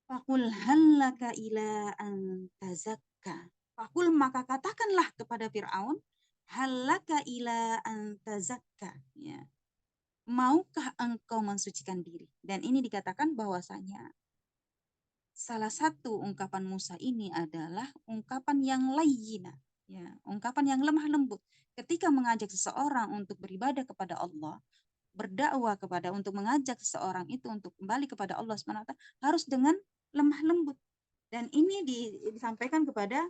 Speaker 1: Faqul hallaka ila an tazakka. Faqul, maka katakanlah kepada Fir'aun, hallaka ila an tazakka. Ya. Maukah engkau mensucikan diri? Dan ini dikatakan bahwasanya salah satu ungkapan Musa ini adalah ungkapan yang layyina, ya, ungkapan yang lemah lembut. Ketika mengajak seseorang untuk beribadah kepada Allah, berdakwah untuk mengajak seseorang itu untuk kembali kepada Allah SWT, harus dengan lemah lembut. Dan ini disampaikan kepada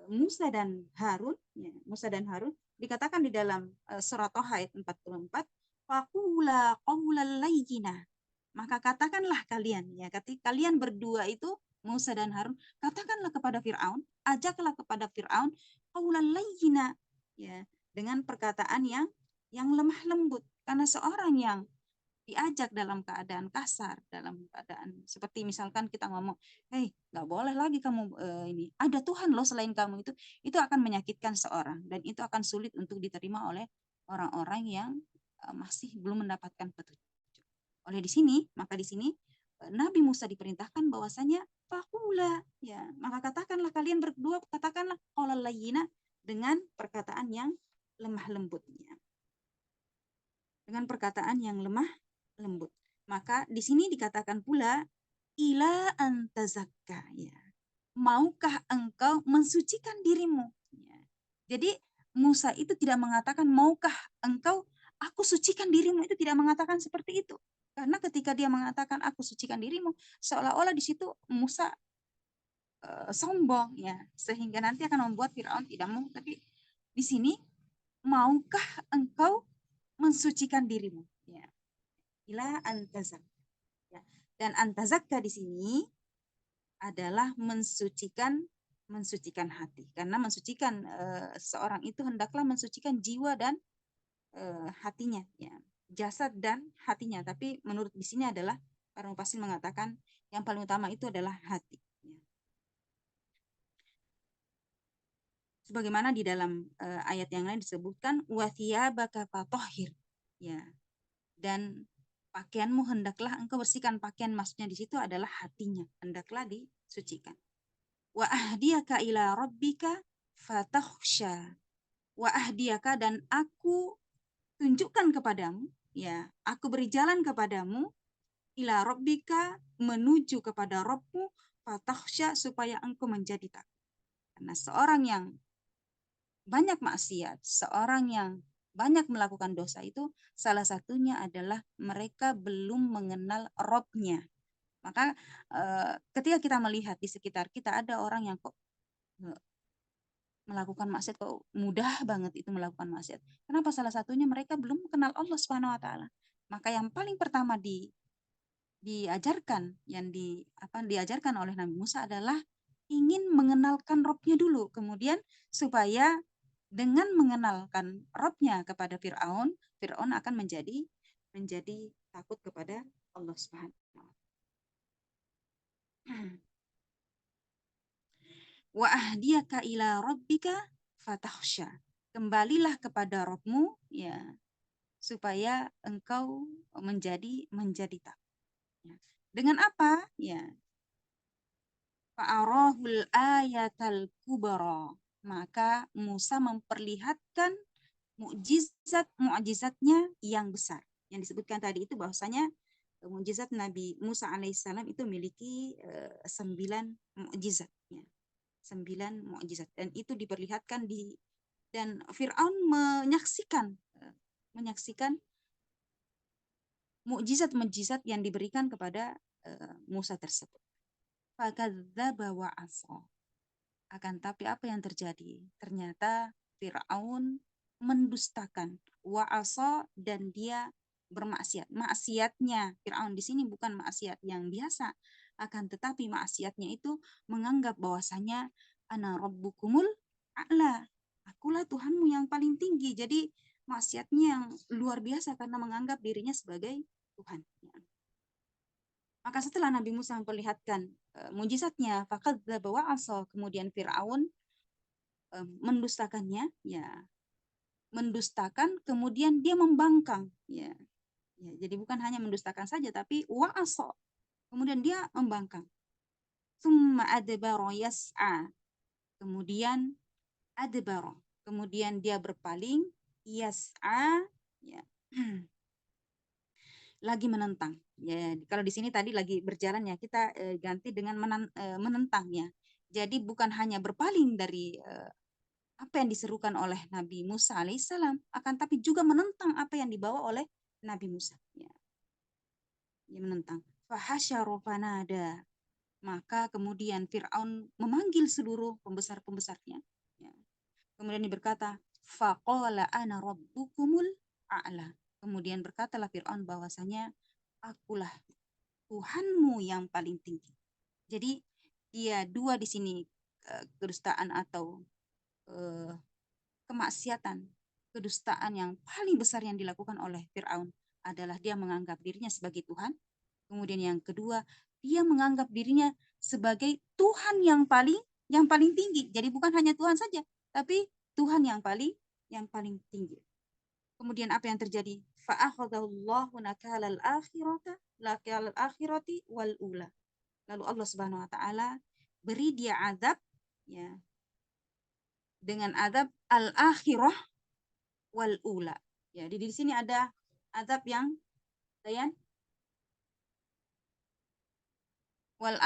Speaker 1: Musa dan Harun, ya, Musa dan Harun dikatakan di dalam surat Thaha ayat 44, faqula qawlan layyina. Maka katakanlah kalian, ya, ketika kalian berdua itu Musa dan Harun, katakanlah kepada Fir'aun, ajaklah kepada Fir'aun qawlan layyina, ya, dengan perkataan yang lemah lembut. Karena seorang yang diajak dalam keadaan kasar, dalam keadaan seperti misalkan kita ngomong, hei, nggak boleh lagi kamu ini, ada Tuhan loh selain kamu, itu akan menyakitkan seorang, dan itu akan sulit untuk diterima oleh orang-orang yang masih belum mendapatkan petunjuk. Oleh di sini Nabi Musa diperintahkan bahwasanya faqula, ya, maka katakanlah kalian berdua, katakanlah qawlan layyina, dengan perkataan yang lemah lembutnya. Dengan perkataan yang lemah lembut. Maka di sini dikatakan pula ila antazakka, ya. Maukah engkau mensucikan dirimu? Ya. Jadi Musa itu tidak mengatakan maukah engkau aku sucikan dirimu, itu tidak mengatakan seperti itu. Karena ketika dia mengatakan aku sucikan dirimu, seolah-olah di situ Musa sombong, ya, sehingga nanti akan membuat Firaun tidak mau. Tapi di sini maukah engkau mensucikan dirimu? Ya. Ila antazakka. Ya. Dan antazakka di sini adalah mensucikan hati. Karena mensucikan seorang itu hendaklah mensucikan jiwa dan hatinya, ya, jasad dan hatinya. Tapi menurut di sini adalah para mufassir mengatakan yang paling utama itu adalah hati. Ya. Sebagaimana di dalam ayat yang lain disebutkan wa thiyabaka fatahhir, ya, dan pakaianmu hendaklah engkau bersihkan. Pakaian maksudnya di situ adalah hatinya, hendaklah disucikan. Wa ahdiyaka ila rabbika fatakhsha. Wa ahdiyaka, dan aku tunjukkan kepadamu, ya, aku beri jalan kepadamu ila rabbika, menuju kepada Rabbmu, fatakhsha, supaya engkau menjadi takut. Karena seorang yang banyak maksiat, seorang yang banyak melakukan dosa itu salah satunya adalah mereka belum mengenal Rabb-nya. Maka ketika kita melihat di sekitar kita ada orang yang kok melakukan maksiat, kok mudah banget itu melakukan maksiat. Kenapa? Salah satunya mereka belum kenal Allah Subhanahu wa taala. Maka yang paling pertama diajarkan diajarkan oleh Nabi Musa adalah ingin mengenalkan Rabb-nya dulu, kemudian supaya dengan mengenalkan Rabb-nya kepada Fir'aun akan menjadi takut kepada Allah Subhanahu wa taala. Wa ahdiyaka ila rabbika fatakhsha. Kembalilah kepada Rabb-mu, ya, supaya engkau menjadi takut. Ya. Dengan apa? Ya. Fa'arahul ayatal kubra. Maka Musa memperlihatkan mukjizatnya yang besar. Yang disebutkan tadi itu bahwasanya mukjizat Nabi Musa alaihissalam itu memiliki 9 mukjizat. Ya. 9 mukjizat, dan itu diperlihatkan dan Fir'aun menyaksikan mukjizat yang diberikan kepada Musa tersebut. Fakadzdzaba wa 'asa. Akan tapi apa yang terjadi? Ternyata Fir'aun mendustakan wa'asa dan dia bermaksiat. Maksiatnya Fir'aun di sini bukan maksiat yang biasa, akan tetapi maksiatnya itu menganggap bahwasanya ana rabbukumul a'la. Akulah Tuhanmu yang paling tinggi. Jadi maksiatnya yang luar biasa karena menganggap dirinya sebagai Tuhan. Maka setelah Nabi Musa memperlihatkan mujizatnya, fakadzdzaba wa'asa, kemudian Fir'aun mendustakannya, ya, mendustakan, kemudian dia membangkang, ya. Ya, jadi bukan hanya mendustakan saja, tapi wa'asa, kemudian dia membangkang. Tsumma adbara yas'a, kemudian adbara, kemudian dia berpaling, yas'a, ya. Lagi menentang. Ya, kalau di sini tadi lagi berjalan ya, kita ganti dengan menentang ya. Jadi bukan hanya berpaling dari apa yang diserukan oleh Nabi Musa alaihissalam, akan tapi juga menentang apa yang dibawa oleh Nabi Musa. Ya. Dia menentang. Fahasyara fanada. Maka kemudian Fir'aun memanggil seluruh pembesar-pembesarnya. Ya. Kemudian dia berkata, faqala ana rabbukumul a'la. Kemudian berkatalah Fir'aun bahwasanya akulah Tuhanmu yang paling tinggi. Jadi dia dua di sini kedustaan atau kemaksiatan, kedustaan yang paling besar yang dilakukan oleh Fir'aun adalah dia menganggap dirinya sebagai Tuhan. Kemudian yang kedua, dia menganggap dirinya sebagai Tuhan yang paling tinggi. Jadi bukan hanya Tuhan saja, tapi Tuhan yang paling tinggi. Kemudian apa yang terjadi? Fa'akhadallahu nakalal akhirati wal ula. Lalu Allah Subhanahu wa taala beri dia azab, ya, dengan azab al-akhirah wal ula. Ya, di sini ada azab yang wal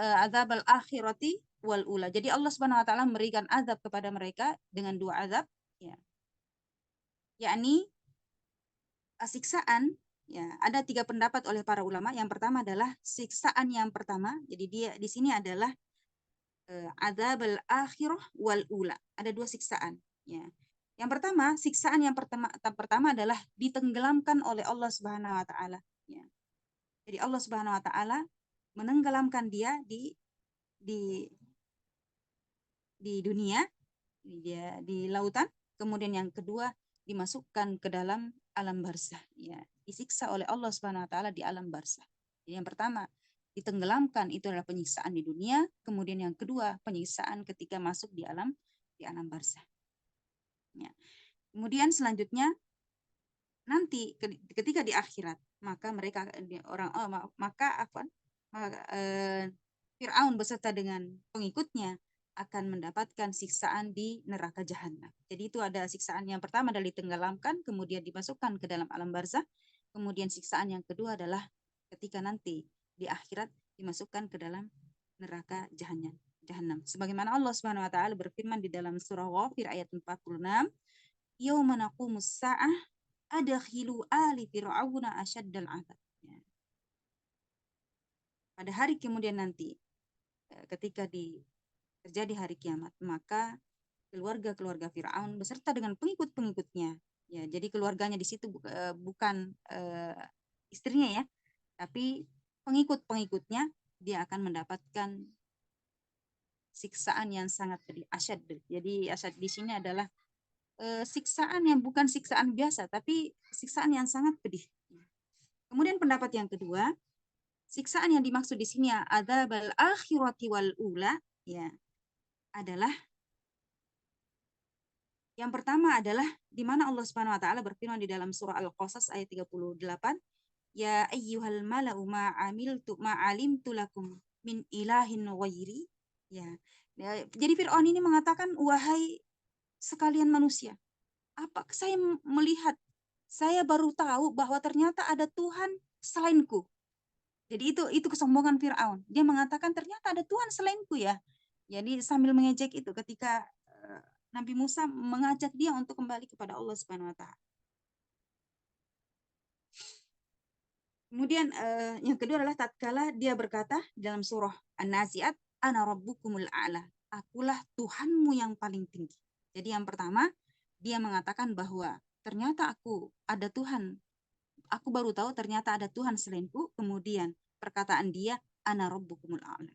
Speaker 1: azab al-akhirati wal ula. Jadi Allah Subhanahu wa taala memberikan azab kepada mereka dengan dua azab, ya. Yakni siksaan, ya, ada 3 pendapat oleh para ulama. Yang pertama adalah siksaan yang pertama. Jadi dia di sini adalah azab al-akhirah wal ula. Ada 2 siksaan, ya. Yang pertama, siksaan yang pertama adalah ditenggelamkan oleh Allah Subhanahu wa taala, ya. Jadi Allah Subhanahu wa taala menenggelamkan dia di dunia, dia di lautan. Kemudian yang kedua dimasukkan ke dalam alam barzah, ya, disiksa oleh Allah Subhanahu wa taala di alam barzah. Jadi yang pertama ditenggelamkan itu adalah penyiksaan di dunia, kemudian yang kedua penyiksaan ketika masuk di alam barzah. Ya. Kemudian selanjutnya nanti ketika di akhirat maka mereka Fir'aun beserta dengan pengikutnya akan mendapatkan siksaan di neraka jahanam. Jadi itu ada siksaan yang pertama adalah ditenggelamkan, kemudian dimasukkan ke dalam alam barzah. Kemudian siksaan yang kedua adalah ketika nanti di akhirat dimasukkan ke dalam neraka jahanam. Sebagaimana Allah Subhanahu wa taala berfirman di dalam surah Ghafir ayat 46, "Yauma naqumus sa'ah adkhilu ali fir'auna asyaddal 'adzab." Pada hari kemudian nanti ketika terjadi hari kiamat, maka keluarga Fir'aun beserta dengan pengikut-pengikutnya, ya, jadi keluarganya di situ bukan istrinya ya, tapi pengikut-pengikutnya, dia akan mendapatkan siksaan yang sangat pedih, asyad. Jadi asyad di sini adalah siksaan yang bukan siksaan biasa, tapi siksaan yang sangat pedih. Kemudian pendapat yang kedua, siksaan yang dimaksud di sini adzabal akhirati wal ula, ya, adalah yang pertama adalah di mana Allah Subhanahu wa taala berfirman di dalam surah Al-Qasas ayat 38, ya ayyuhal mala'u ma alimtu lakum min ilahin ghairi, ya. Jadi Fir'aun ini mengatakan, wahai sekalian manusia, apa saya melihat, saya baru tahu bahwa ternyata ada Tuhan selainku. Jadi itu kesombongan Fir'aun. Dia mengatakan ternyata ada Tuhan selainku ya. Jadi sambil mengejek itu ketika Nabi Musa mengajak dia untuk kembali kepada Allah Subhanahu wa taala. Kemudian yang kedua adalah tatkala dia berkata dalam surah An-Nazi'at, ana rabbukumul a'la. akulah Tuhanmu yang paling tinggi. Jadi yang pertama, dia mengatakan bahwa ternyata aku ada Tuhan. Aku baru tahu ternyata ada Tuhan selainku. Kemudian perkataan dia, ana rabbukumul a'la.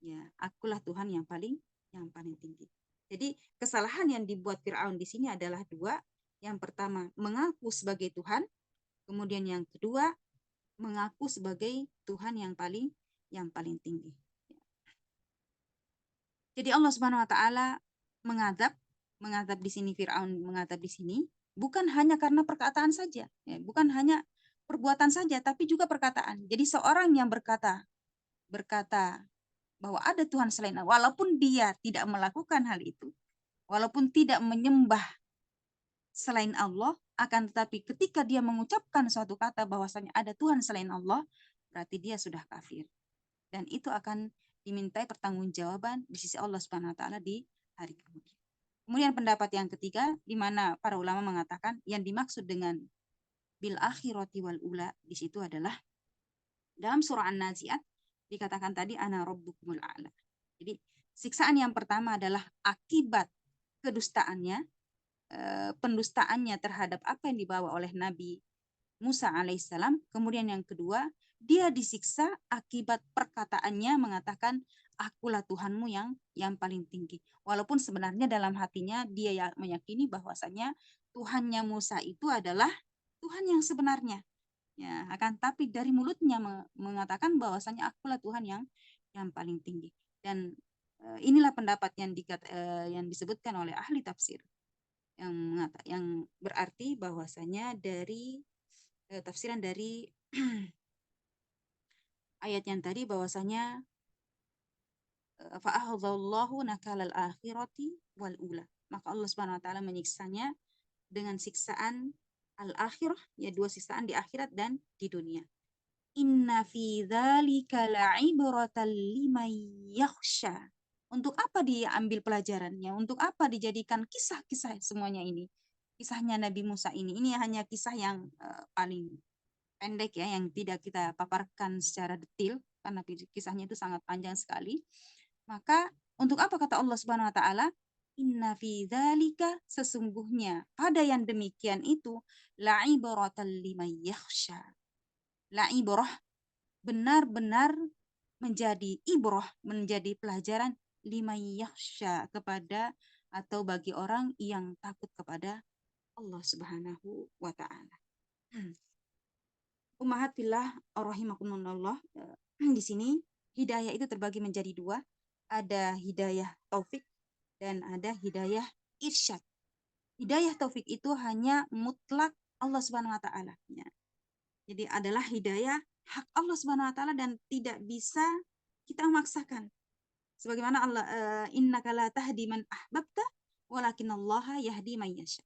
Speaker 1: Ya, akulah Tuhan yang paling tinggi. Jadi kesalahan yang dibuat Fir'aun di sini adalah dua. Yang pertama, mengaku sebagai Tuhan. Kemudian yang kedua, mengaku sebagai Tuhan yang paling tinggi. Jadi Allah Subhanahu wa taala mengadab di sini, Firaun mengadab di sini bukan hanya karena perkataan saja, ya, bukan hanya perbuatan saja, tapi juga perkataan. Jadi seorang yang berkata bahwa ada Tuhan selain Allah, walaupun dia tidak melakukan hal itu, walaupun tidak menyembah selain Allah, akan tetapi ketika dia mengucapkan suatu kata bahwasanya ada Tuhan selain Allah, berarti dia sudah kafir. Dan itu akan dimintai pertanggungjawaban di sisi Allah Subhanahu wa taala di hari kemudian. Kemudian pendapat yang ketiga, di mana para ulama mengatakan yang dimaksud dengan bil akhirati wal ula di situ adalah dalam surah An-Nazi'at dikatakan tadi ana rabbukumul a'la. Jadi siksaan yang pertama adalah akibat kedustaannya, pendustaannya terhadap apa yang dibawa oleh Nabi Musa alaihissalam. Kemudian yang kedua, dia disiksa akibat perkataannya mengatakan akulah Tuhanmu yang paling tinggi. Walaupun sebenarnya dalam hatinya dia meyakini bahwasanya Tuhannya Musa itu adalah Tuhan yang sebenarnya. Ya, akan tapi dari mulutnya mengatakan bahwasanya akulah Tuhan yang paling tinggi. Dan inilah pendapat yang disebutkan oleh ahli tafsir yang berarti bahwasanya dari tafsiran dari ayat yang tadi bahwasanya fa'akhadhallahu nakalal akhirati wal ula. Maka Allah Subhanahu wa taala menyiksanya dengan siksaan al-akhirah, ya dua siksaan di akhirat dan di dunia. Inna fi dzalika la'ibratan liman yakhsha. Untuk apa diambil pelajarannya? Untuk apa dijadikan kisah-kisah semuanya ini? Kisahnya Nabi Musa ini hanya kisah yang paling pendek ya, yang tidak kita paparkan secara detail karena kisahnya itu sangat panjang sekali. Maka untuk apa kata Allah Subhanahu wa taala? Inna fi dzalika, sesungguhnya pada yang demikian itu la'ibratan liman yakhsha. La'ibrah benar-benar menjadi ibrah, menjadi pelajaran liman yakhsha kepada atau bagi orang yang takut kepada Allah Subhanahu wa taala. Ummahat fillah rahimakumullah, di sini hidayah itu terbagi menjadi dua, ada hidayah taufik dan ada hidayah irsyad. Hidayah taufik itu hanya mutlak Allah Subhanahu wa taala, ya. Jadi adalah hidayah hak Allah Subhanahu wa taala dan tidak bisa kita memaksakan. Sebagaimana Allah innaka la tahdi man ahbabta walakinallaha yahdi man yasha.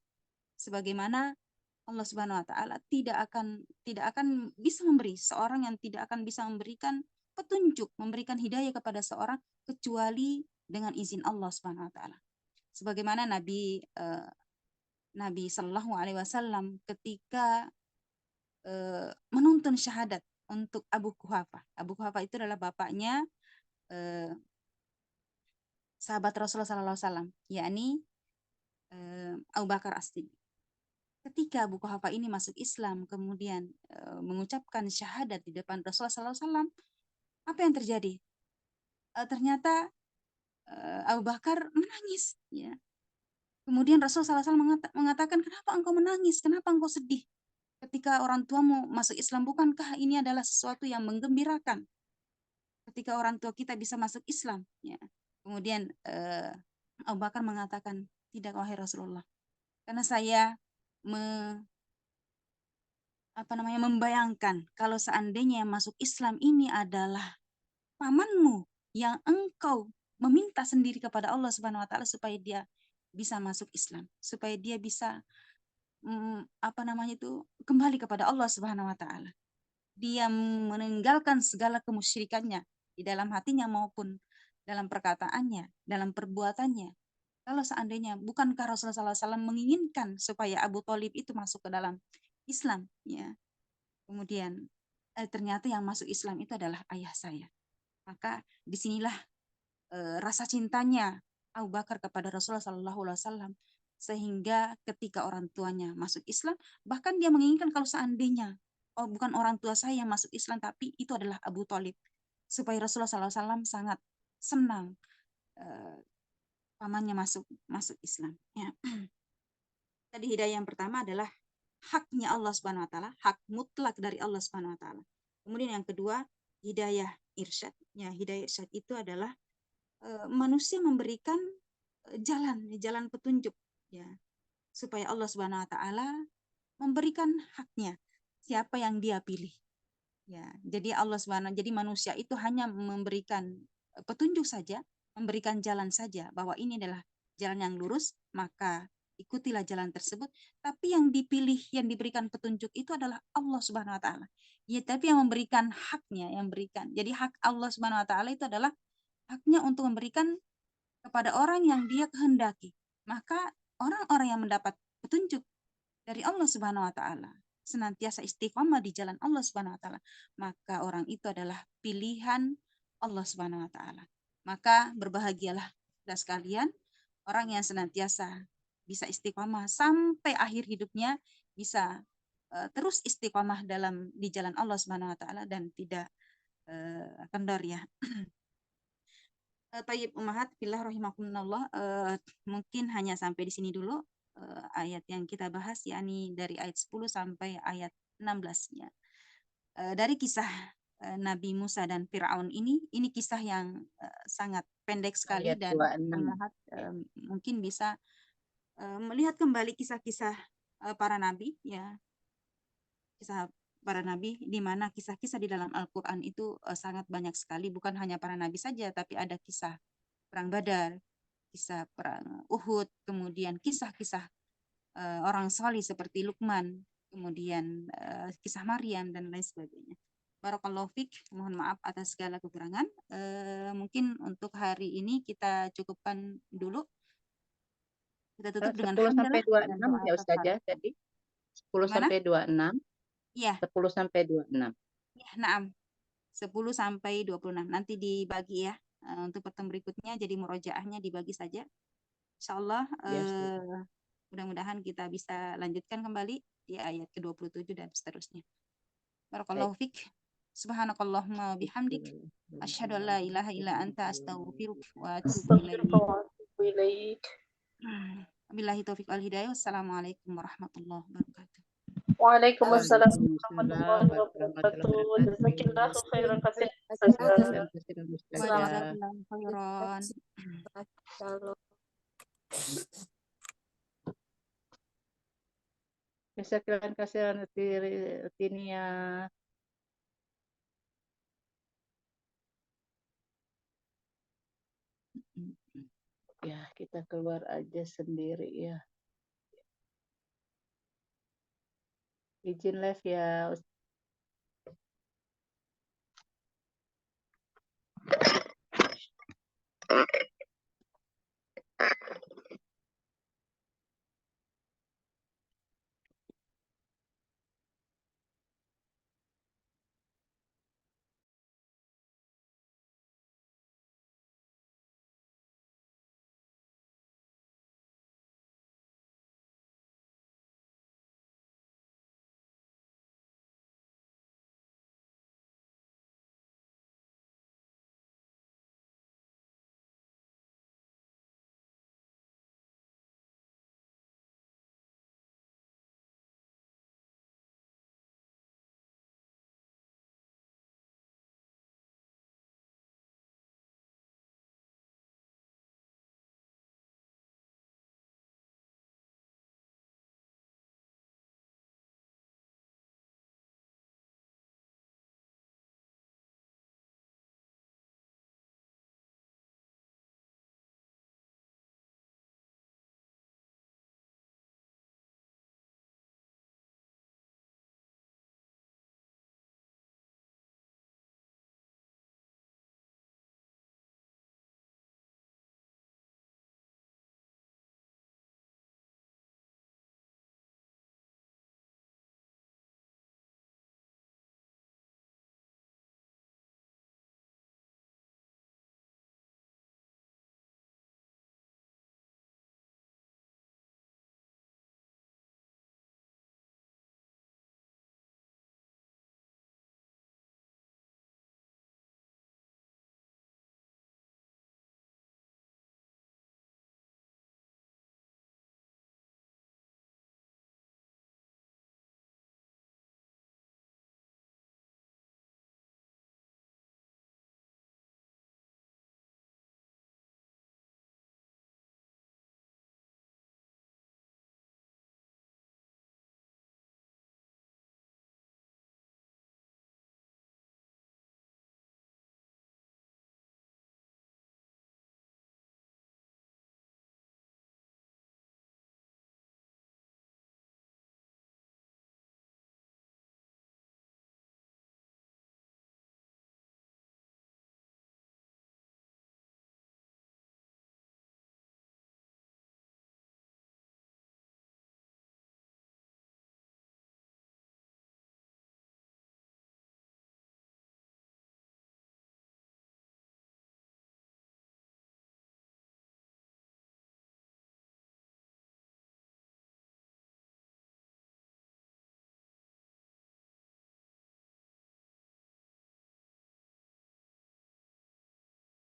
Speaker 1: Sebagaimana Allah Subhanahu wa taala tidak akan bisa memberi seorang yang tidak akan bisa memberikan petunjuk, memberikan hidayah kepada seorang kecuali dengan izin Allah Subhanahu wa taala. Sebagaimana Nabi Shallallahu alaihi wasallam ketika menuntun syahadat untuk Abu Quhafah. Abu Quhafah itu adalah bapaknya sahabat Rasulullah Sallallahu alaihi wasallam, yakni Abu Bakar As-Siddiq. Ketika Abu Quhafah ini masuk Islam, kemudian mengucapkan syahadat di depan Rasulullah SAW, apa yang terjadi? Ternyata Abu Bakar menangis. Ya. Kemudian Rasulullah SAW mengatakan, kenapa engkau menangis? Kenapa engkau sedih? Ketika orang tuamu masuk Islam, bukankah ini adalah sesuatu yang menggembirakan? Ketika orang tua kita bisa masuk Islam. Ya. Kemudian Abu Bakar mengatakan, tidak wahai Rasulullah. Karena saya membayangkan kalau seandainya yang masuk Islam ini adalah pamanmu yang engkau meminta sendiri kepada Allah Subhanahu wa taala supaya dia bisa masuk Islam, supaya dia bisa kembali kepada Allah Subhanahu wa taala. Dia meninggalkan segala kemusyrikannya di dalam hatinya maupun dalam perkataannya, dalam perbuatannya. Kalau seandainya bukankah Rasulullah SAW menginginkan supaya Abu Thalib itu masuk ke dalam Islam, ya. Kemudian ternyata yang masuk Islam itu adalah ayah saya. Maka disinilah rasa cintanya Abu Bakar kepada Rasulullah SAW, sehingga ketika orang tuanya masuk Islam, bahkan dia menginginkan kalau seandainya bukan orang tua saya yang masuk Islam, tapi itu adalah Abu Thalib, supaya Rasulullah SAW sangat senang pamannya masuk Islam. Ya. Tadi hidayah yang pertama adalah haknya Allah Subhanahu Wa Taala, hak mutlak dari Allah Subhanahu Wa Taala. Kemudian yang kedua, hidayah irsyad. Ya, hidayah irsyad itu adalah manusia memberikan jalan petunjuk, ya, supaya Allah Subhanahu Wa Taala memberikan haknya siapa yang dia pilih. Ya, jadi jadi manusia itu hanya memberikan petunjuk saja, memberikan jalan saja bahwa ini adalah jalan yang lurus, maka ikutilah jalan tersebut. Tapi yang dipilih, yang diberikan petunjuk itu adalah Allah Subhanahu Wa Taala. Ya, tapi yang memberikan haknya, yang berikan. Jadi hak Allah Subhanahu Wa Taala itu adalah haknya untuk memberikan kepada orang yang dia kehendaki. Maka orang-orang yang mendapat petunjuk dari Allah Subhanahu Wa Taala senantiasa istiqomah di jalan Allah Subhanahu Wa Taala, maka orang itu adalah pilihan Allah Subhanahu Wa Taala. Maka berbahagialah kita sekalian, orang yang senantiasa bisa istiqomah sampai akhir hidupnya, bisa terus istiqomah di jalan Allah Subhanahu Wa Taala dan tidak kendor, ya. Tayyib ummahat fillah rahimakumullah, mungkin hanya sampai di sini dulu ayat yang kita bahas, yakni dari ayat 10 sampai ayat 16-nya. Dari kisah Nabi Musa dan Fir'aun ini kisah yang sangat pendek sekali,
Speaker 5: Ayat
Speaker 1: dan
Speaker 5: 26.
Speaker 1: ummahat mungkin bisa melihat kembali kisah-kisah para nabi, ya. Kisah para nabi, di mana kisah-kisah di dalam Al-Quran itu sangat banyak sekali, bukan hanya para nabi saja, tapi ada kisah perang Badar, kisah perang Uhud, kemudian kisah-kisah orang soleh seperti Luqman, kemudian kisah Maryam dan lain sebagainya. Barakallahu fiik, mohon maaf atas segala kekurangan. Mungkin untuk hari ini kita cukupkan dulu. Kita tutup dengan
Speaker 5: 10 sampai
Speaker 1: hamdalah dan
Speaker 5: 26
Speaker 1: doa
Speaker 5: ya Ustazah
Speaker 1: kafarat.
Speaker 5: tadi. 10
Speaker 1: Gimana?
Speaker 5: sampai 26.
Speaker 1: Iya.
Speaker 5: 10 sampai 26.
Speaker 1: Ya, naam. 10 sampai 26. Nanti dibagi, ya. Untuk pertemuan berikutnya, jadi murojaahnya dibagi saja. Insyaallah mudah-mudahan kita bisa lanjutkan kembali di ayat ke-27 dan seterusnya. Barakallahu fiik. Subhanakallahumma wa bihamdik, asyhadu an la ilaha illa anta, astaghfiruka wa atubu ilaik.
Speaker 7: Astaghfirullah wa atubu ilaik.
Speaker 1: Wabillahi taufiq wal hidayah. Wassalamualaikum warahmatullahi wabarakatuh.
Speaker 7: Waalaikumsalam
Speaker 5: Waalaikumsalam
Speaker 7: warahmatullahi
Speaker 5: warahmatullahi
Speaker 7: wabarakatuh. Jazakillahu
Speaker 5: wabarakatuh.
Speaker 7: khairan katsiran.
Speaker 1: Jazakallahu khairan.
Speaker 5: Jazakallahu khairan Tinia. Ya, kita keluar aja sendiri, ya. Izin live ya Ustaz.